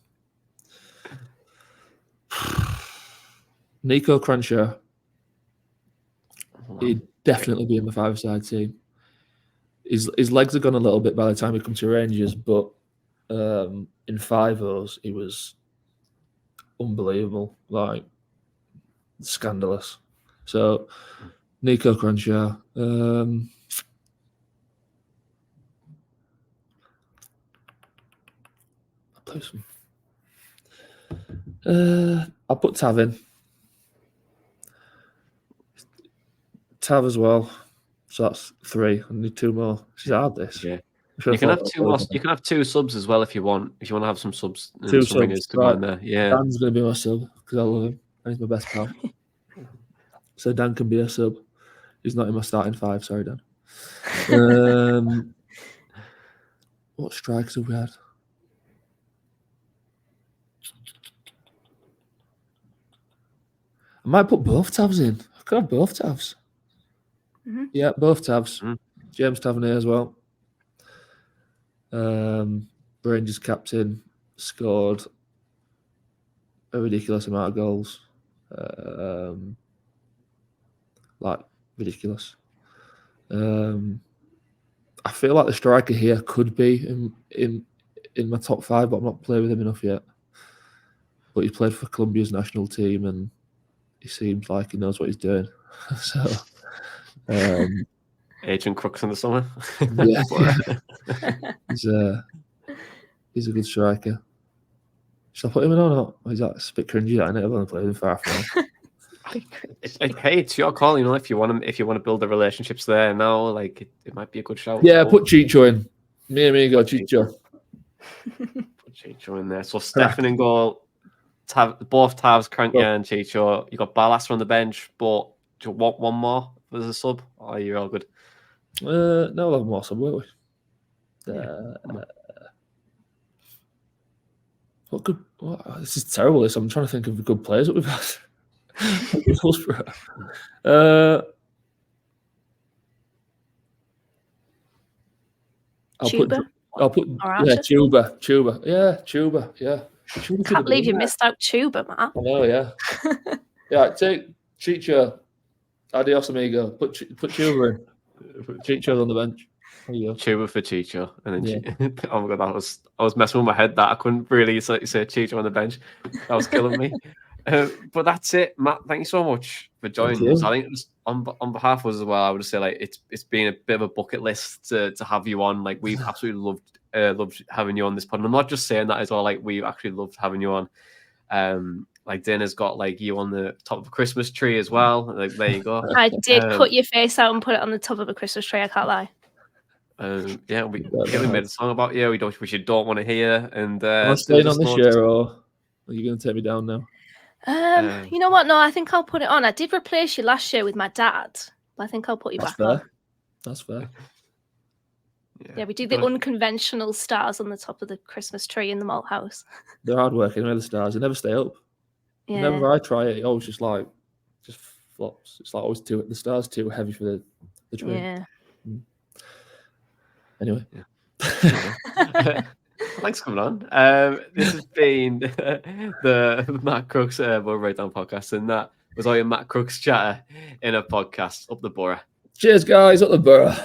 [SPEAKER 2] Nico Crenshaw. He'd definitely be in the five-a-side team. His legs are gone a little bit by the time he comes to Rangers, but in 5-0s, he was unbelievable, scandalous. So, Nico Crenshaw. I'll put Tav in. Tav as well. So that's 3. I need 2 more. She's hard, this.
[SPEAKER 1] Yeah. You can have 2 more. You can have 2 subs as well if you want. If you want to have some subs,
[SPEAKER 2] 2
[SPEAKER 1] some ringers to go in there. Yeah.
[SPEAKER 2] Dan's going to be my sub because I love him and he's my best pal. So Dan can be a sub. He's not in my starting 5. Sorry, Dan. What strikers have we had? I might put both Tavs in. I could have both Tavs.
[SPEAKER 3] Mm-hmm.
[SPEAKER 2] Yeah, both Tavs. Mm-hmm. James Tavernier as well. Rangers captain, scored a ridiculous amount of goals. Ridiculous. I feel like the striker here could be in my top 5, but I'm not playing with him enough yet. But he played for Colombia's national team, and he seems like he knows what he's doing. So,
[SPEAKER 1] Agent Crooks in the summer.
[SPEAKER 2] Yeah, he's a good striker. Should I put him in or not? He's a bit cringy, that, isn't it? I've only played him for half an hour.
[SPEAKER 1] Hey, it's your call. If you want to build the relationships there now, it might be a good shout.
[SPEAKER 2] Yeah, put Chicho in. Me and me go Chicho.
[SPEAKER 1] Put Chicho in there. So Steffen in goal. Both Tavs, Crenshaw and Chicho. You got Ballas on the bench, but do you want one more as a sub? Or are you all good?
[SPEAKER 2] No, we'll have more sub, won't we? This is terrible. I'm trying to think of the good players that we've had. I'll put Tuba. Yeah, Tuba. Yeah.
[SPEAKER 3] Can't believe you missed out Tuba, Matt.
[SPEAKER 2] I know, yeah. Yeah, take Chicho. Adios, amigo. Put Tuba in. Chicho's on the bench. There you go.
[SPEAKER 1] Tuba for Chicho. And then oh my god, I was messing with my head that I couldn't really say Chicho on the bench. That was killing me. But that's it, Matt. Thank you so much for joining us. I think just on behalf of us as well, I would just say it's been a bit of a bucket list to have you on. We've absolutely loved having you on this pod. And I'm not just saying that as well. We've actually loved having you on. like Dana's got like you on the top of a Christmas tree as well. Like there you go.
[SPEAKER 3] I did cut your face out and put it on the top of a Christmas tree. I can't lie.
[SPEAKER 1] Yeah, we made a song about you. Which you don't want to hear. And
[SPEAKER 2] am I staying on this year, or are you going to take me down now?
[SPEAKER 3] You know what? No, I think I'll put it on. I did replace you last year with my dad, but I think I'll put you back on.
[SPEAKER 2] That's fair.
[SPEAKER 3] Yeah, we do the unconventional stars on the top of the Christmas tree in the malt house.
[SPEAKER 2] They're hard working, the stars. They never stay up.
[SPEAKER 3] Yeah.
[SPEAKER 2] Whenever I try it, it always just flops. It's like always the stars too heavy for the tree.
[SPEAKER 3] Yeah.
[SPEAKER 2] Anyway.
[SPEAKER 1] Yeah. Thanks for coming on. This has been the Matt Crooks Boro Breakdown podcast, and that was all your Matt Crooks chatter in a podcast up the Boro.
[SPEAKER 2] Cheers, guys, up the Boro.